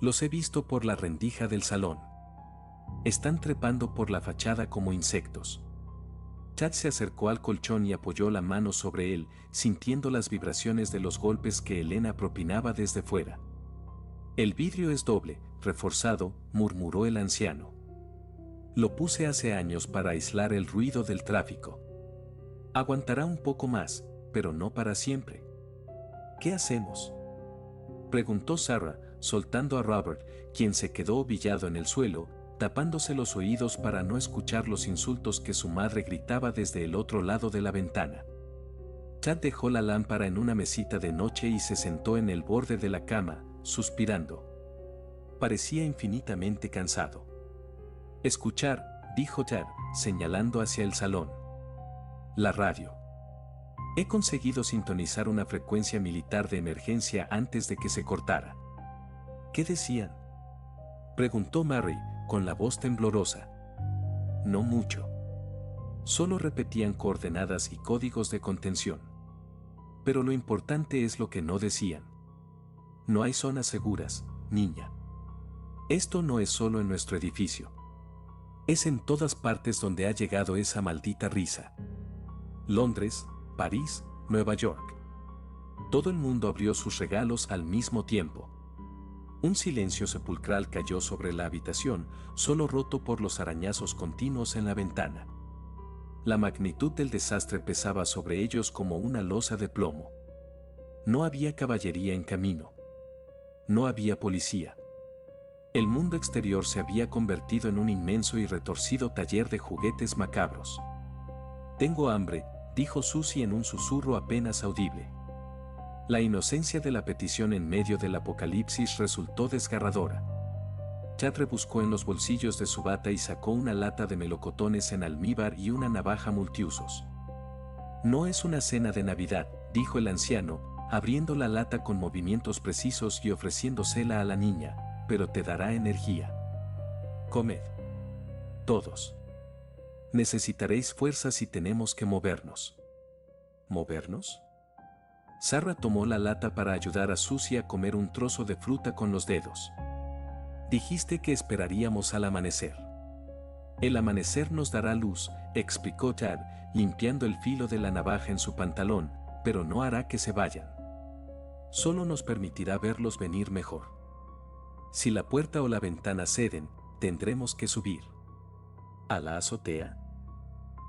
Los he visto por la rendija del salón. Están trepando por la fachada como insectos. Chad se acercó al colchón y apoyó la mano sobre él, sintiendo las vibraciones de los golpes que Elena propinaba desde fuera. El vidrio es doble, reforzado, murmuró el anciano. Lo puse hace años para aislar el ruido del tráfico. Aguantará un poco más, pero no para siempre. ¿Qué hacemos?, preguntó Sarah, soltando a Robert, quien se quedó ovillado en el suelo, tapándose los oídos para no escuchar los insultos que su madre gritaba desde el otro lado de la ventana. Chad dejó la lámpara en una mesita de noche y se sentó en el borde de la cama, suspirando. Parecía infinitamente cansado. Escuchar, dijo Chad, señalando hacia el salón. La radio. He conseguido sintonizar una frecuencia militar de emergencia antes de que se cortara. ¿Qué decían?, preguntó Mary, con la voz temblorosa. No mucho. Solo repetían coordenadas y códigos de contención. Pero lo importante es lo que no decían. No hay zonas seguras, niña. Esto no es solo en nuestro edificio. Es en todas partes donde ha llegado esa maldita risa. Londres, París, Nueva York. Todo el mundo abrió sus regalos al mismo tiempo. Un silencio sepulcral cayó sobre la habitación, solo roto por los arañazos continuos en la ventana. La magnitud del desastre pesaba sobre ellos como una losa de plomo. No había caballería en camino. No había policía. El mundo exterior se había convertido en un inmenso y retorcido taller de juguetes macabros. Tengo hambre, dijo Susie en un susurro apenas audible. La inocencia de la petición en medio del apocalipsis resultó desgarradora. Chad rebuscó en los bolsillos de su bata y sacó una lata de melocotones en almíbar y una navaja multiusos. No es una cena de Navidad, dijo el anciano, abriendo la lata con movimientos precisos y ofreciéndosela a la niña, pero te dará energía. Comed. Todos. Necesitaréis fuerza si tenemos que movernos. ¿Movernos? Sarah tomó la lata para ayudar a Susie a comer un trozo de fruta con los dedos. Dijiste que esperaríamos al amanecer. El amanecer nos dará luz, explicó Chad, limpiando el filo de la navaja en su pantalón, pero no hará que se vayan. Solo nos permitirá verlos venir mejor. Si la puerta o la ventana ceden, tendremos que subir. ¿A la azotea?,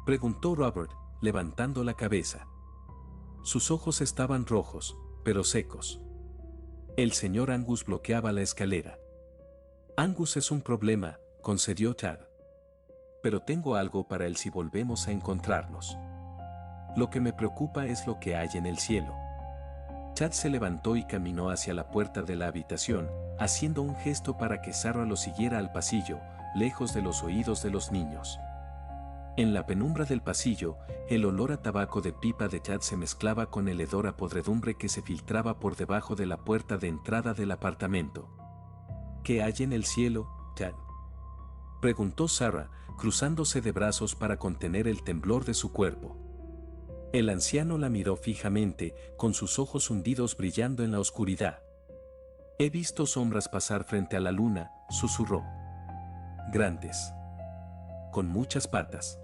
preguntó Robert, levantando la cabeza. Sus ojos estaban rojos, pero secos. El señor Angus bloqueaba la escalera. Angus es un problema, concedió Chad. Pero tengo algo para él si volvemos a encontrarnos. Lo que me preocupa es lo que hay en el cielo. Chad se levantó y caminó hacia la puerta de la habitación, haciendo un gesto para que Sarah lo siguiera al pasillo, lejos de los oídos de los niños. En la penumbra del pasillo, el olor a tabaco de pipa de Chad se mezclaba con el hedor a podredumbre que se filtraba por debajo de la puerta de entrada del apartamento. ¿Qué hay en el cielo, Chad?, preguntó Sarah, cruzándose de brazos para contener el temblor de su cuerpo. El anciano la miró fijamente, con sus ojos hundidos brillando en la oscuridad. He visto sombras pasar frente a la luna, susurró. Grandes. Con muchas patas.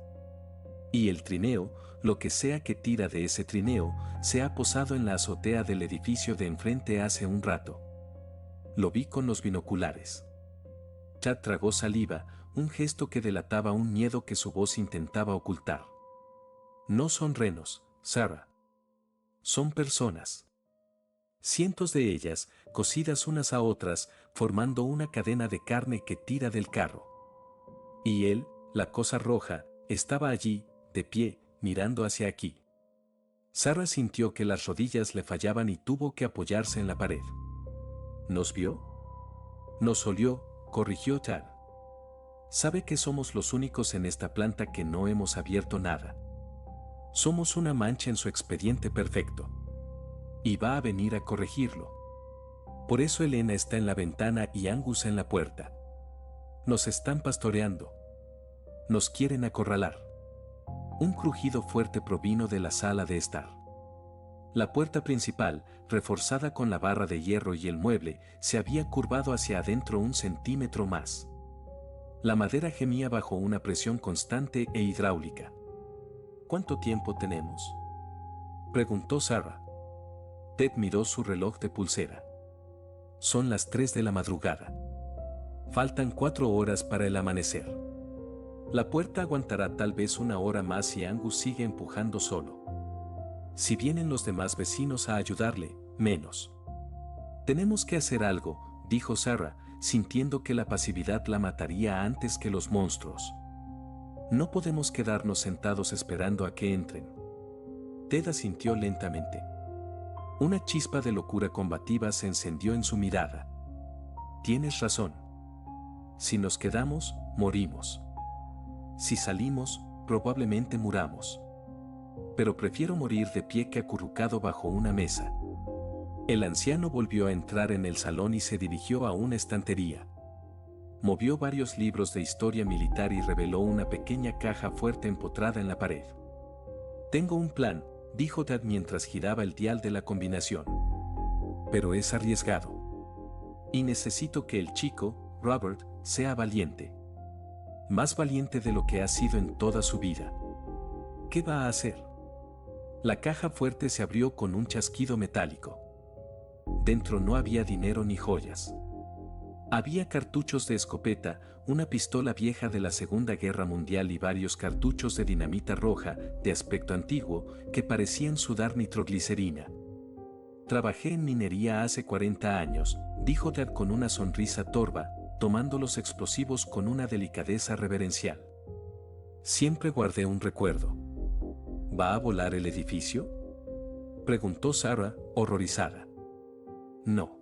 Y el trineo, lo que sea que tira de ese trineo, se ha posado en la azotea del edificio de enfrente hace un rato. Lo vi con los binoculares. Chad tragó saliva, un gesto que delataba un miedo que su voz intentaba ocultar. No son renos, Sarah. Son personas. Cientos de ellas, cosidas unas a otras, formando una cadena de carne que tira del carro. Y él, la cosa roja, estaba allí, de pie, mirando hacia aquí. Sarah sintió que las rodillas le fallaban y tuvo que apoyarse en la pared. ¿Nos vio? Nos olió, corrigió Chad. Sabe que somos los únicos en esta planta que no hemos abierto nada. Somos una mancha en su expediente perfecto. Y va a venir a corregirlo. Por eso Elena está en la ventana y Angus en la puerta. Nos están pastoreando. Nos quieren acorralar. Un crujido fuerte provino de la sala de estar. La puerta principal, reforzada con la barra de hierro y el mueble, se había curvado hacia adentro 1 centímetro más. La madera gemía bajo una presión constante e hidráulica. ¿Cuánto tiempo tenemos?, preguntó Sarah. Ted miró su reloj de pulsera. Son las 3 de la madrugada. Faltan 4 horas para el amanecer. La puerta aguantará tal vez 1 hora más si Angus sigue empujando solo. Si vienen los demás vecinos a ayudarle, menos. Tenemos que hacer algo, dijo Sarah, sintiendo que la pasividad la mataría antes que los monstruos. No podemos quedarnos sentados esperando a que entren. Ted asintió lentamente. Una chispa de locura combativa se encendió en su mirada. Tienes razón. Si nos quedamos, morimos. Si salimos, probablemente muramos. Pero prefiero morir de pie que acurrucado bajo una mesa. El anciano volvió a entrar en el salón y se dirigió a una estantería. Movió varios libros de historia militar y reveló una pequeña caja fuerte empotrada en la pared. Tengo un plan, dijo Ted mientras giraba el dial de la combinación. Pero es arriesgado. Y necesito que el chico, Robert, sea valiente. Más valiente de lo que ha sido en toda su vida. ¿Qué va a hacer? La caja fuerte se abrió con un chasquido metálico. Dentro no había dinero ni joyas. Había cartuchos de escopeta, una pistola vieja de la Segunda Guerra Mundial y varios cartuchos de dinamita roja, de aspecto antiguo, que parecían sudar nitroglicerina. Trabajé en minería hace 40 años, dijo Ted con una sonrisa torva, tomando los explosivos con una delicadeza reverencial. Siempre guardé un recuerdo. ¿Va a volar el edificio?, preguntó Sarah, horrorizada. No.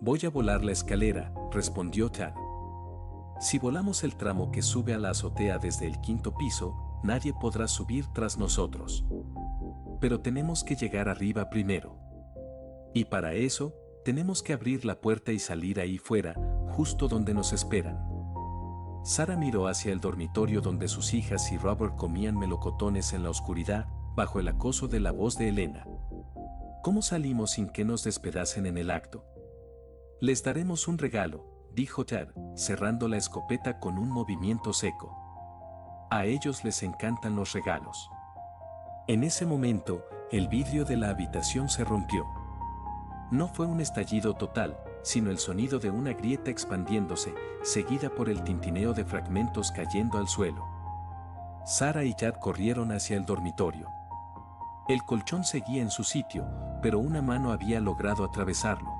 Voy a volar la escalera, respondió Ted. Si volamos el tramo que sube a la azotea desde el 5º piso, nadie podrá subir tras nosotros. Pero tenemos que llegar arriba primero. Y para eso, tenemos que abrir la puerta y salir ahí fuera, justo donde nos esperan. Sarah miró hacia el dormitorio donde sus hijas y Robert comían melocotones en la oscuridad, bajo el acoso de la voz de Elena. ¿Cómo salimos sin que nos despedacen en el acto? Les daremos un regalo, dijo Ted, cerrando la escopeta con un movimiento seco. A ellos les encantan los regalos. En ese momento, el vidrio de la habitación se rompió. No fue un estallido total, sino el sonido de una grieta expandiéndose, seguida por el tintineo de fragmentos cayendo al suelo. Sarah y Chad corrieron hacia el dormitorio. El colchón seguía en su sitio, pero una mano había logrado atravesarlo.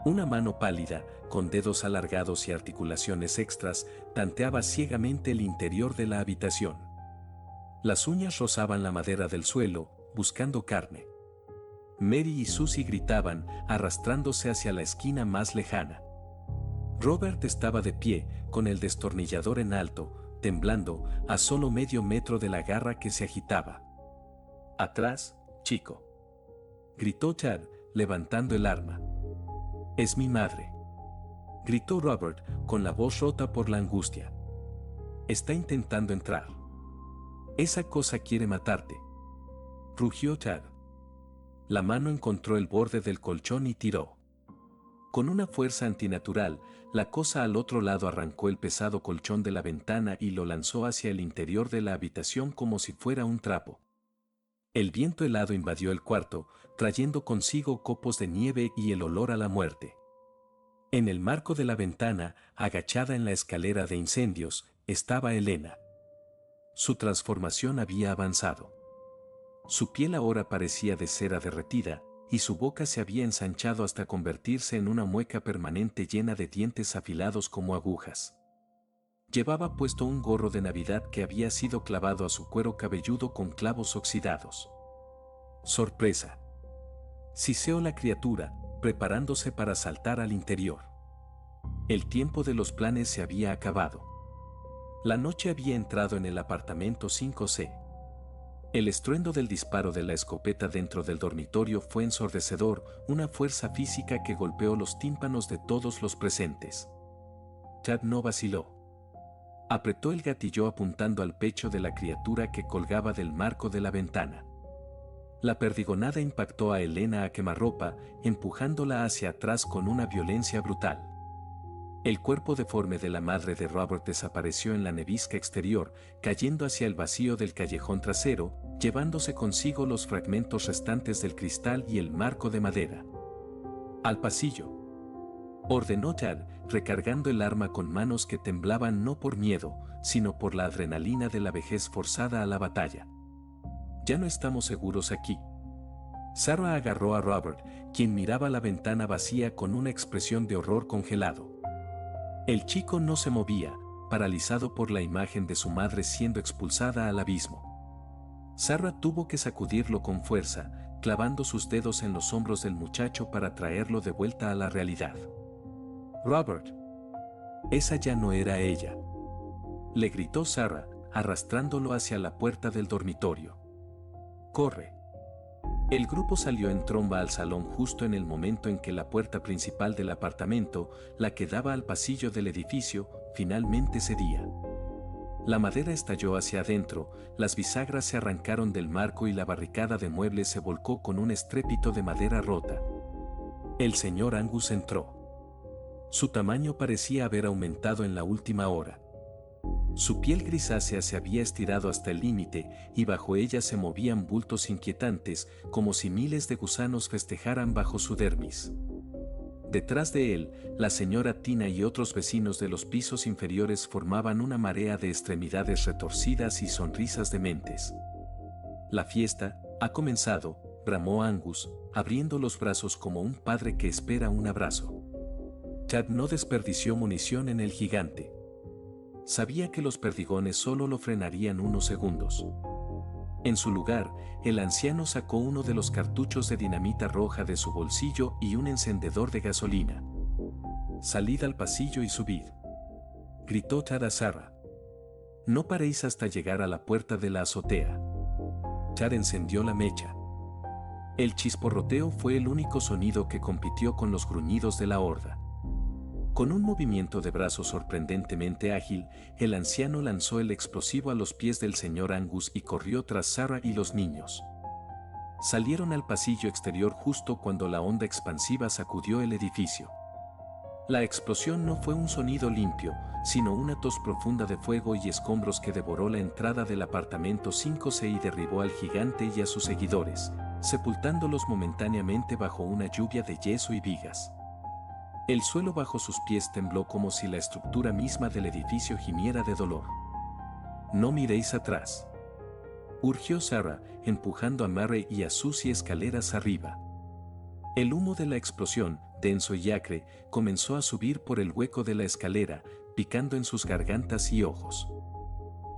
Una mano pálida, con dedos alargados y articulaciones extras, tanteaba ciegamente el interior de la habitación. Las uñas rozaban la madera del suelo, buscando carne. Mary y Susie gritaban, arrastrándose hacia la esquina más lejana. Robert estaba de pie, con el destornillador en alto, temblando, a solo medio metro de la garra que se agitaba. «Atrás, chico», gritó Chad, levantando el arma. «Es mi madre», gritó Robert, con la voz rota por la angustia. «Está intentando entrar. Esa cosa quiere matarte», rugió Chad. La mano encontró el borde del colchón y tiró. Con una fuerza antinatural, la cosa al otro lado arrancó el pesado colchón de la ventana y lo lanzó hacia el interior de la habitación como si fuera un trapo. El viento helado invadió el cuarto, trayendo consigo copos de nieve y el olor a la muerte. En el marco de la ventana, agachada en la escalera de incendios, estaba Elena. Su transformación había avanzado. Su piel ahora parecía de cera derretida, y su boca se había ensanchado hasta convertirse en una mueca permanente llena de dientes afilados como agujas. Llevaba puesto un gorro de Navidad que había sido clavado a su cuero cabelludo con clavos oxidados. ¡Sorpresa!, siseó la criatura, preparándose para saltar al interior. El tiempo de los planes se había acabado. La noche había entrado en el apartamento 5C. El estruendo del disparo de la escopeta dentro del dormitorio fue ensordecedor, una fuerza física que golpeó los tímpanos de todos los presentes. Chad no vaciló. Apretó el gatillo apuntando al pecho de la criatura que colgaba del marco de la ventana. La perdigonada impactó a Elena a quemarropa, empujándola hacia atrás con una violencia brutal. El cuerpo deforme de la madre de Robert desapareció en la nevisca exterior, cayendo hacia el vacío del callejón trasero, llevándose consigo los fragmentos restantes del cristal y el marco de madera. «Al pasillo», ordenó Chad, recargando el arma con manos que temblaban no por miedo, sino por la adrenalina de la vejez forzada a la batalla. «Ya no estamos seguros aquí». Sarah agarró a Robert, quien miraba la ventana vacía con una expresión de horror congelado. El chico no se movía, paralizado por la imagen de su madre siendo expulsada al abismo. Sarah tuvo que sacudirlo con fuerza, clavando sus dedos en los hombros del muchacho para traerlo de vuelta a la realidad. «Robert». Esa ya no era ella. Le gritó Sarah, arrastrándolo hacia la puerta del dormitorio. «Corre». El grupo salió en tromba al salón justo en el momento en que la puerta principal del apartamento, la que daba al pasillo del edificio, finalmente cedía. La madera estalló hacia adentro, las bisagras se arrancaron del marco y la barricada de muebles se volcó con un estrépito de madera rota. El señor Angus entró. Su tamaño parecía haber aumentado en la última hora. Su piel grisácea se había estirado hasta el límite y bajo ella se movían bultos inquietantes, como si miles de gusanos festejaran bajo su dermis. Detrás de él, la señora Tina y otros vecinos de los pisos inferiores formaban una marea de extremidades retorcidas y sonrisas dementes. «La fiesta ha comenzado», bramó Angus, abriendo los brazos como un padre que espera un abrazo. Chad no desperdició munición en el gigante. Sabía que los perdigones solo lo frenarían unos segundos. En su lugar, el anciano sacó uno de los cartuchos de dinamita roja de su bolsillo y un encendedor de gasolina. «Salid al pasillo y subid», gritó Chad a Sarah. «No paréis hasta llegar a la puerta de la azotea». Chad encendió la mecha. El chisporroteo fue el único sonido que compitió con los gruñidos de la horda. Con un movimiento de brazo sorprendentemente ágil, el anciano lanzó el explosivo a los pies del señor Angus y corrió tras Sarah y los niños. Salieron al pasillo exterior justo cuando la onda expansiva sacudió el edificio. La explosión no fue un sonido limpio, sino una tos profunda de fuego y escombros que devoró la entrada del apartamento 5C y derribó al gigante y a sus seguidores, sepultándolos momentáneamente bajo una lluvia de yeso y vigas. El suelo bajo sus pies tembló como si la estructura misma del edificio gimiera de dolor. «No miréis atrás», urgió Sarah, empujando a Mary y a Susie escaleras arriba. El humo de la explosión, denso y acre, comenzó a subir por el hueco de la escalera, picando en sus gargantas y ojos.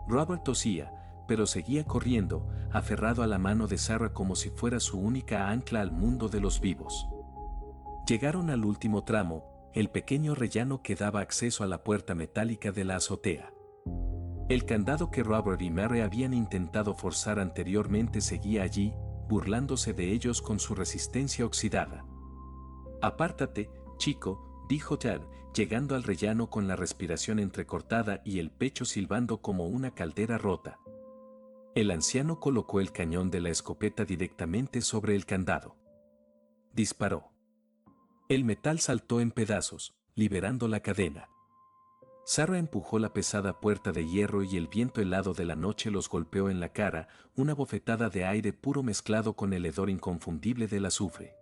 Robert tosía, pero seguía corriendo, aferrado a la mano de Sarah como si fuera su única ancla al mundo de los vivos. Llegaron al último tramo, el pequeño rellano que daba acceso a la puerta metálica de la azotea. El candado que Robert y Mary habían intentado forzar anteriormente seguía allí, burlándose de ellos con su resistencia oxidada. «Apártate, chico», dijo Tad, llegando al rellano con la respiración entrecortada y el pecho silbando como una caldera rota. El anciano colocó el cañón de la escopeta directamente sobre el candado. Disparó. El metal saltó en pedazos, liberando la cadena. Sarah empujó la pesada puerta de hierro y el viento helado de la noche los golpeó en la cara, una bofetada de aire puro mezclado con el hedor inconfundible del azufre.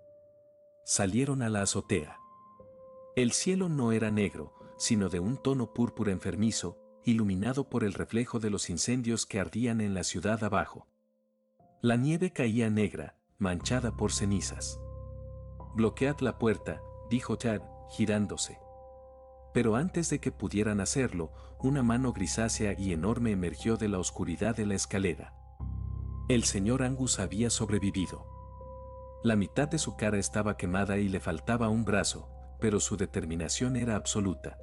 Salieron a la azotea. El cielo no era negro, sino de un tono púrpura enfermizo, iluminado por el reflejo de los incendios que ardían en la ciudad abajo. La nieve caía negra, manchada por cenizas. «Bloquead la puerta», dijo Tad, girándose. Pero antes de que pudieran hacerlo, una mano grisácea y enorme emergió de la oscuridad de la escalera. El señor Angus había sobrevivido. La mitad de su cara estaba quemada y le faltaba un brazo, pero su determinación era absoluta.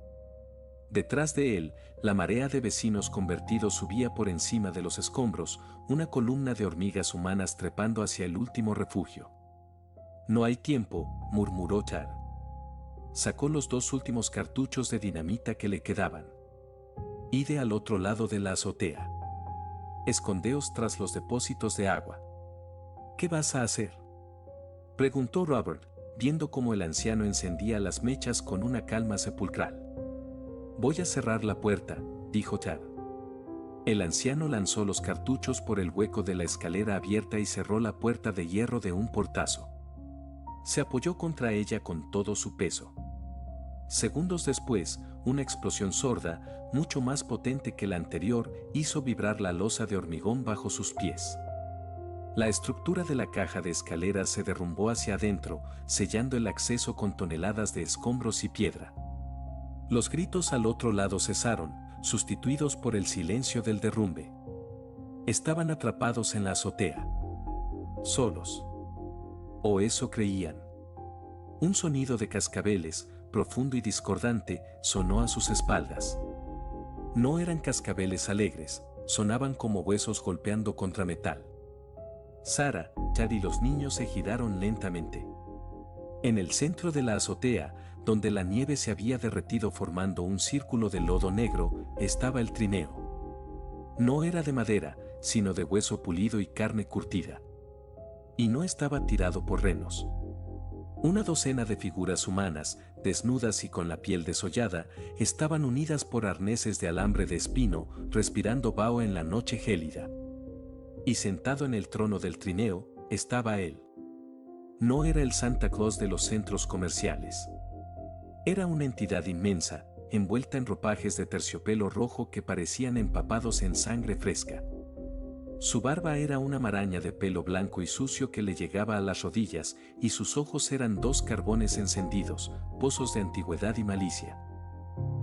Detrás de él, la marea de vecinos convertidos subía por encima de los escombros, una columna de hormigas humanas trepando hacia el último refugio. «No hay tiempo», murmuró Tad. Sacó los 2 últimos cartuchos de dinamita que le quedaban. «Ide al otro lado de la azotea. Escondeos tras los depósitos de agua». «¿Qué vas a hacer?», preguntó Robert, viendo cómo el anciano encendía las mechas con una calma sepulcral. «Voy a cerrar la puerta», dijo Tad. El anciano lanzó los cartuchos por el hueco de la escalera abierta y cerró la puerta de hierro de un portazo. Se apoyó contra ella con todo su peso. Segundos después, una explosión sorda, mucho más potente que la anterior, hizo vibrar la losa de hormigón bajo sus pies. La estructura de la caja de escaleras se derrumbó hacia adentro, sellando el acceso con toneladas de escombros y piedra. Los gritos al otro lado cesaron, sustituidos por el silencio del derrumbe. Estaban atrapados en la azotea. Solos. O eso creían. Un sonido de cascabeles, profundo y discordante, sonó a sus espaldas. No eran cascabeles alegres, sonaban como huesos golpeando contra metal. Sarah, Tad y los niños se giraron lentamente. En el centro de la azotea, donde la nieve se había derretido formando un círculo de lodo negro, estaba el trineo. No era de madera, sino de hueso pulido y carne curtida. Y no estaba tirado por renos. Una docena de figuras humanas, desnudas y con la piel desollada, estaban unidas por arneses de alambre de espino, respirando vaho en la noche gélida. Y sentado en el trono del trineo, estaba él. No era el Santa Claus de los centros comerciales. Era una entidad inmensa, envuelta en ropajes de terciopelo rojo que parecían empapados en sangre fresca. Su barba era una maraña de pelo blanco y sucio que le llegaba a las rodillas, y sus ojos eran 2 carbones encendidos, pozos de antigüedad y malicia.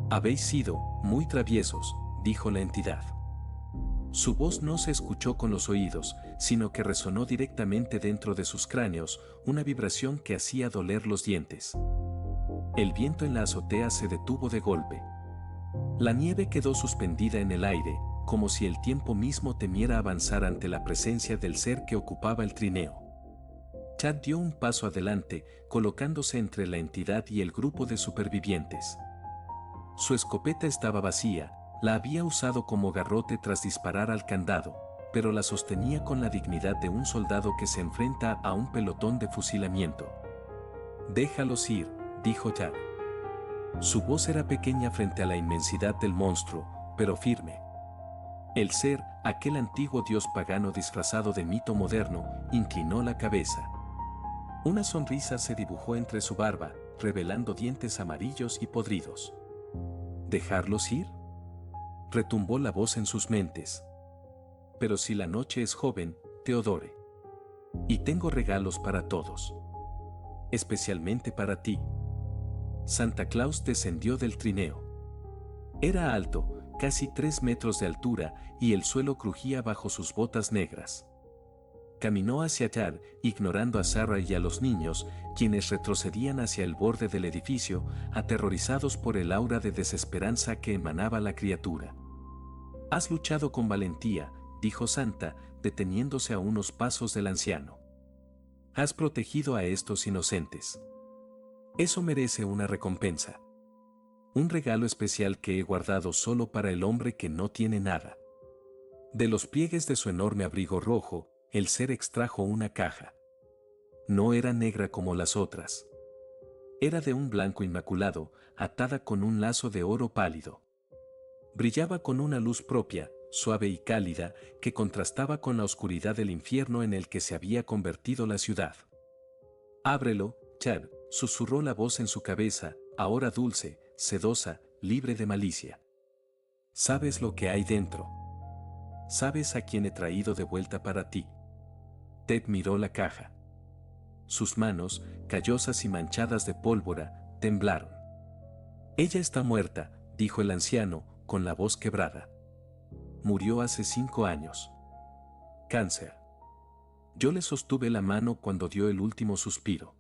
«Habéis sido muy traviesos», dijo la entidad. Su voz no se escuchó con los oídos, sino que resonó directamente dentro de sus cráneos, una vibración que hacía doler los dientes. El viento en la azotea se detuvo de golpe. La nieve quedó suspendida en el aire, como si el tiempo mismo temiera avanzar ante la presencia del ser que ocupaba el trineo. Tad dio un paso adelante, colocándose entre la entidad y el grupo de supervivientes. Su escopeta estaba vacía, la había usado como garrote tras disparar al candado, pero la sostenía con la dignidad de un soldado que se enfrenta a un pelotón de fusilamiento. «Déjalos ir», dijo Tad. Su voz era pequeña frente a la inmensidad del monstruo, pero firme. El ser, aquel antiguo dios pagano disfrazado de mito moderno, inclinó la cabeza. Una sonrisa se dibujó entre su barba, revelando dientes amarillos y podridos. «¿Dejarlos ir?», retumbó la voz en sus mentes. «Pero si la noche es joven, Teodore. Y tengo regalos para todos. Especialmente para ti». Santa Claus descendió del trineo. Era alto, casi 3 metros de altura, y el suelo crujía bajo sus botas negras. Caminó hacia Chad, ignorando a Sarah y a los niños, quienes retrocedían hacia el borde del edificio, aterrorizados por el aura de desesperanza que emanaba la criatura. «Has luchado con valentía», dijo Santa, deteniéndose a unos pasos del anciano. «Has protegido a estos inocentes. Eso merece una recompensa. Un regalo especial que he guardado solo para el hombre que no tiene nada». De los pliegues de su enorme abrigo rojo, el ser extrajo una caja. No era negra como las otras. Era de un blanco inmaculado, atada con un lazo de oro pálido. Brillaba con una luz propia, suave y cálida, que contrastaba con la oscuridad del infierno en el que se había convertido la ciudad. «Ábrelo, Chad», susurró la voz en su cabeza, ahora dulce, sedosa, libre de malicia. «Sabes lo que hay dentro. Sabes a quién he traído de vuelta para ti». Ted miró la caja. Sus manos, callosas y manchadas de pólvora, temblaron. «Ella está muerta», dijo el anciano, con la voz quebrada. «Murió hace 5 años. Cáncer. Yo le sostuve la mano cuando dio el último suspiro.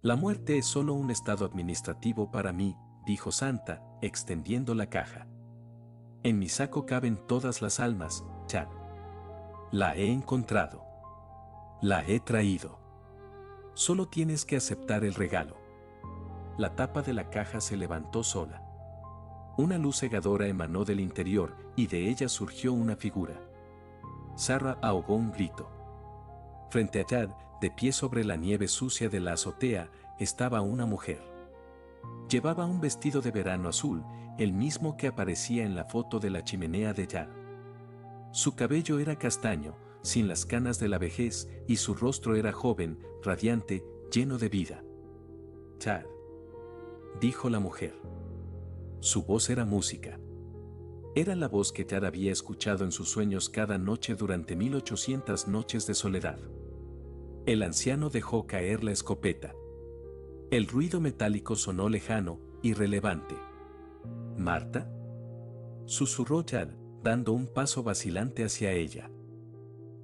La muerte es solo un estado administrativo para mí», dijo Santa, extendiendo la caja. «En mi saco caben todas las almas, Chad. La he encontrado. La he traído. Solo tienes que aceptar el regalo». La tapa de la caja se levantó sola. Una luz cegadora emanó del interior y de ella surgió una figura. Sarah ahogó un grito. Frente a Chad, de pie sobre la nieve sucia de la azotea, estaba una mujer. Llevaba un vestido de verano azul, el mismo que aparecía en la foto de la chimenea de Chad. Su cabello era castaño, sin las canas de la vejez, y su rostro era joven, radiante, lleno de vida. «Chad», dijo la mujer. Su voz era música. Era la voz que Chad había escuchado en sus sueños cada noche durante 1800 noches de soledad. El anciano dejó caer la escopeta. El ruido metálico sonó lejano, irrelevante. «¿Marta?», susurró Chad, dando un paso vacilante hacia ella.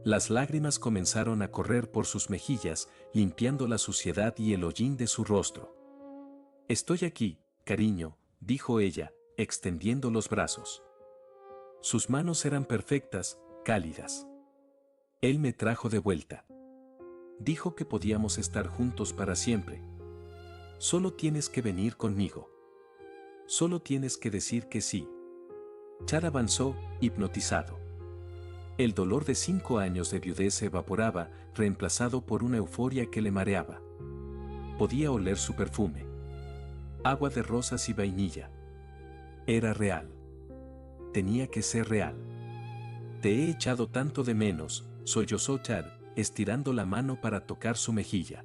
Las lágrimas comenzaron a correr por sus mejillas, limpiando la suciedad y el hollín de su rostro. «Estoy aquí, cariño», dijo ella, extendiendo los brazos. Sus manos eran perfectas, cálidas. «Él me trajo de vuelta. Dijo que podíamos estar juntos para siempre. Solo tienes que venir conmigo. Solo tienes que decir que sí». Chad avanzó, hipnotizado. El dolor de 5 años de viudez se evaporaba, reemplazado por una euforia que le mareaba. Podía oler su perfume. Agua de rosas y vainilla. Era real. Tenía que ser real. «Te he echado tanto de menos», sollozó Chad, estirando la mano para tocar su mejilla.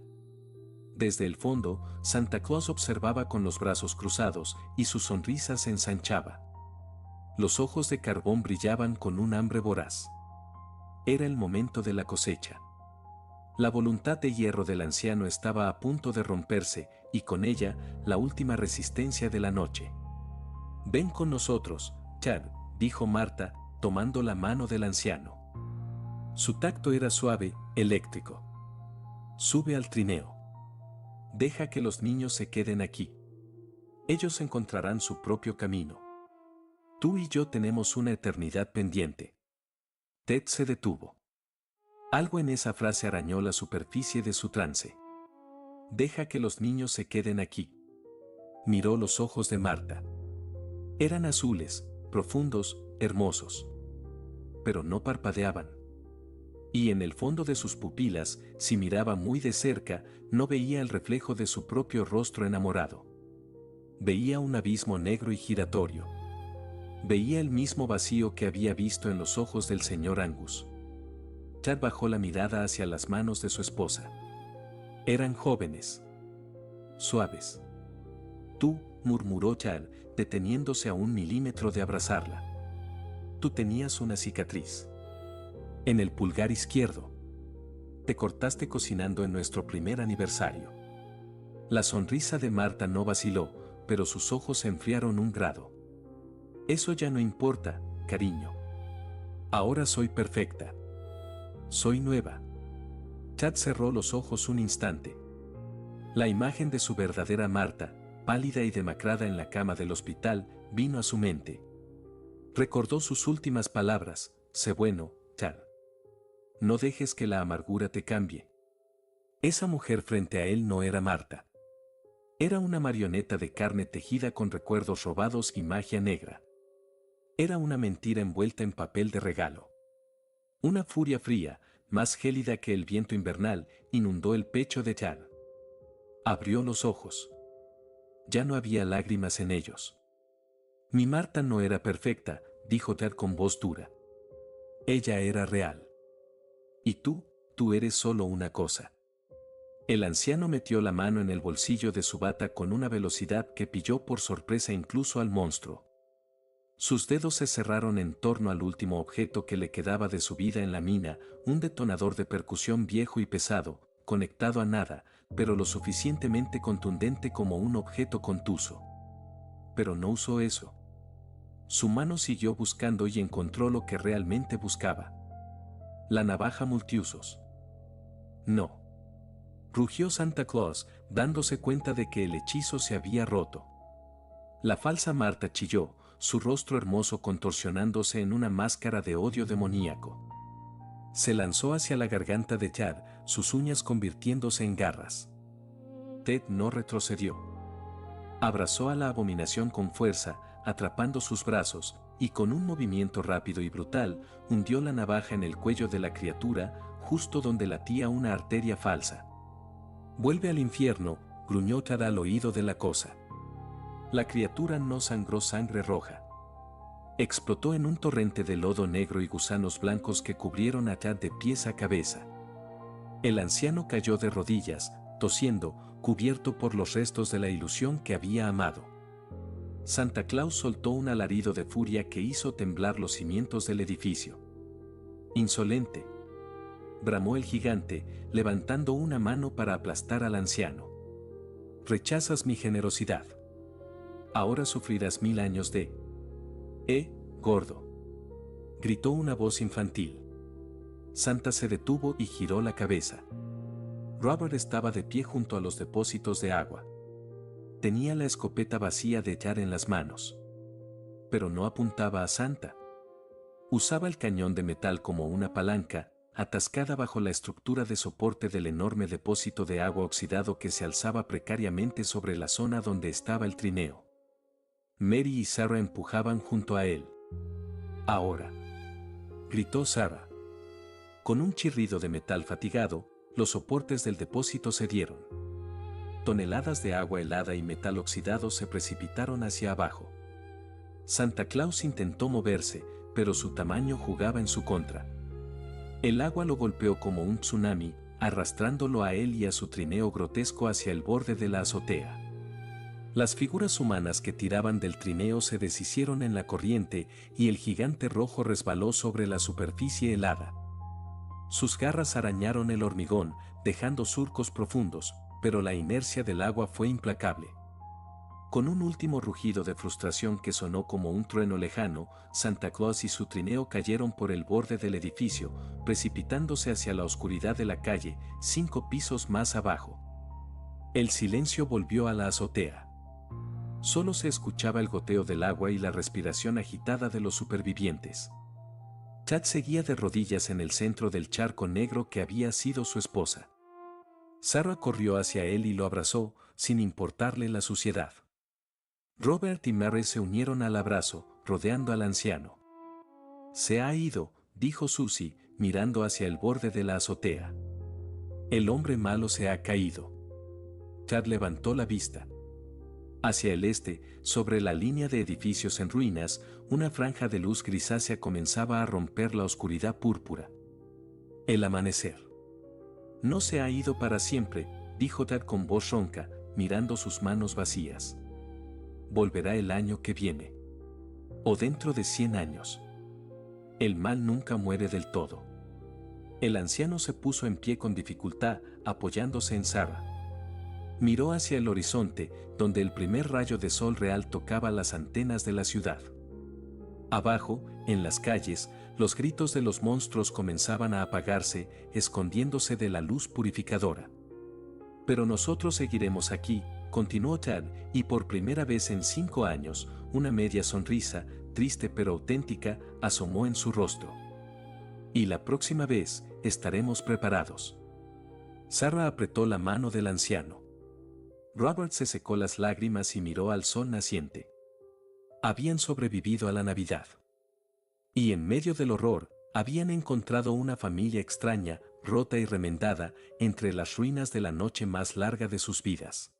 Desde el fondo, Santa Claus observaba con los brazos cruzados, y su sonrisa se ensanchaba. Los ojos de carbón brillaban con un hambre voraz. Era el momento de la cosecha. La voluntad de hierro del anciano estaba a punto de romperse, y con ella, la última resistencia de la noche. «Ven con nosotros, Chad», dijo Marta, tomando la mano del anciano. Su tacto era suave, eléctrico. «Sube al trineo. Deja que los niños se queden aquí. Ellos encontrarán su propio camino. Tú y yo tenemos una eternidad pendiente». Ted se detuvo. Algo en esa frase arañó la superficie de su trance. «Deja que los niños se queden aquí». Miró los ojos de Marta. Eran azules, profundos, hermosos. Pero no parpadeaban. Y en el fondo de sus pupilas, si miraba muy de cerca, no veía el reflejo de su propio rostro enamorado. Veía un abismo negro y giratorio. Veía el mismo vacío que había visto en los ojos del señor Angus. Chad bajó la mirada hacia las manos de su esposa. Eran jóvenes. Suaves. «Tú», murmuró Chad, deteniéndose a 1 milímetro de abrazarla. «Tú tenías una cicatriz. En el pulgar izquierdo. Te cortaste cocinando en nuestro primer aniversario». La sonrisa de Marta no vaciló, pero sus ojos se enfriaron 1 grado. «Eso ya no importa, cariño. Ahora soy perfecta. Soy nueva». Chad cerró los ojos un instante. La imagen de su verdadera Marta, pálida y demacrada en la cama del hospital, vino a su mente. Recordó sus últimas palabras: sé bueno, Chad. No dejes que la amargura te cambie. Esa mujer frente a él no era Marta. Era una marioneta de carne tejida con recuerdos robados y magia negra. Era una mentira envuelta en papel de regalo. Una furia fría, más gélida que el viento invernal, inundó el pecho de Chad. Abrió los ojos. Ya no había lágrimas en ellos. Mi Marta no era perfecta, dijo Chad con voz dura. Ella era real. Y tú eres solo una cosa. El anciano metió la mano en el bolsillo de su bata con una velocidad que pilló por sorpresa incluso al monstruo. Sus dedos se cerraron en torno al último objeto que le quedaba de su vida en la mina, un detonador de percusión viejo y pesado, conectado a nada, pero lo suficientemente contundente como un objeto contuso. Pero no usó eso. Su mano siguió buscando y encontró lo que realmente buscaba. La navaja multiusos. No. Rugió Santa Claus, dándose cuenta de que el hechizo se había roto. La falsa Marta chilló, su rostro hermoso contorsionándose en una máscara de odio demoníaco. Se lanzó hacia la garganta de Chad, sus uñas convirtiéndose en garras. Ted no retrocedió. Abrazó a la abominación con fuerza, atrapando sus brazos, y con un movimiento rápido y brutal, hundió la navaja en el cuello de la criatura, justo donde latía una arteria falsa. Vuelve al infierno, gruñó Chad al oído de la cosa. La criatura no sangró sangre roja. Explotó en un torrente de lodo negro y gusanos blancos que cubrieron a Chad de pies a cabeza. El anciano cayó de rodillas, tosiendo, cubierto por los restos de la ilusión que había amado. Santa Claus soltó un alarido de furia que hizo temblar los cimientos del edificio. Insolente, bramó el gigante, levantando una mano para aplastar al anciano. Rechazas mi generosidad. Ahora sufrirás 1000 años de... gordo. Gritó una voz infantil. Santa se detuvo y giró la cabeza. Robert estaba de pie junto a los depósitos de agua. Tenía la escopeta vacía de Chad en las manos. Pero no apuntaba a Santa. Usaba el cañón de metal como una palanca, atascada bajo la estructura de soporte del enorme depósito de agua oxidado que se alzaba precariamente sobre la zona donde estaba el trineo. Mary y Sarah empujaban junto a él. Ahora, gritó Sarah. Con un chirrido de metal fatigado, los soportes del depósito cedieron. Toneladas de agua helada y metal oxidado se precipitaron hacia abajo. Santa Claus intentó moverse, pero su tamaño jugaba en su contra. El agua lo golpeó como un tsunami, arrastrándolo a él y a su trineo grotesco hacia el borde de la azotea. Las figuras humanas que tiraban del trineo se deshicieron en la corriente y el gigante rojo resbaló sobre la superficie helada. Sus garras arañaron el hormigón, dejando surcos profundos, pero la inercia del agua fue implacable. Con un último rugido de frustración que sonó como un trueno lejano, Santa Claus y su trineo cayeron por el borde del edificio, precipitándose hacia la oscuridad de la calle, 5 pisos más abajo. El silencio volvió a la azotea. Solo se escuchaba el goteo del agua y la respiración agitada de los supervivientes. Chad seguía de rodillas en el centro del charco negro que había sido su esposa. Sarah corrió hacia él y lo abrazó, sin importarle la suciedad. Robert y Mary se unieron al abrazo, rodeando al anciano. Se ha ido, dijo Susie, mirando hacia el borde de la azotea. El hombre malo se ha caído. Chad levantó la vista. Hacia el este, sobre la línea de edificios en ruinas, una franja de luz grisácea comenzaba a romper la oscuridad púrpura. El amanecer. No se ha ido para siempre, dijo Chad con voz ronca, mirando sus manos vacías. Volverá el año que viene. O dentro de 100 años. El mal nunca muere del todo. El anciano se puso en pie con dificultad, apoyándose en Sarah. Miró hacia el horizonte, donde el primer rayo de sol real tocaba las antenas de la ciudad. Abajo, en las calles, los gritos de los monstruos comenzaban a apagarse, escondiéndose de la luz purificadora. Pero nosotros seguiremos aquí, continuó Chad, y por primera vez en 5 años, una media sonrisa, triste pero auténtica, asomó en su rostro. Y la próxima vez, estaremos preparados. Sarah apretó la mano del anciano. Robert se secó las lágrimas y miró al sol naciente. Habían sobrevivido a la Navidad. Y en medio del horror, habían encontrado una familia extraña, rota y remendada, entre las ruinas de la noche más larga de sus vidas.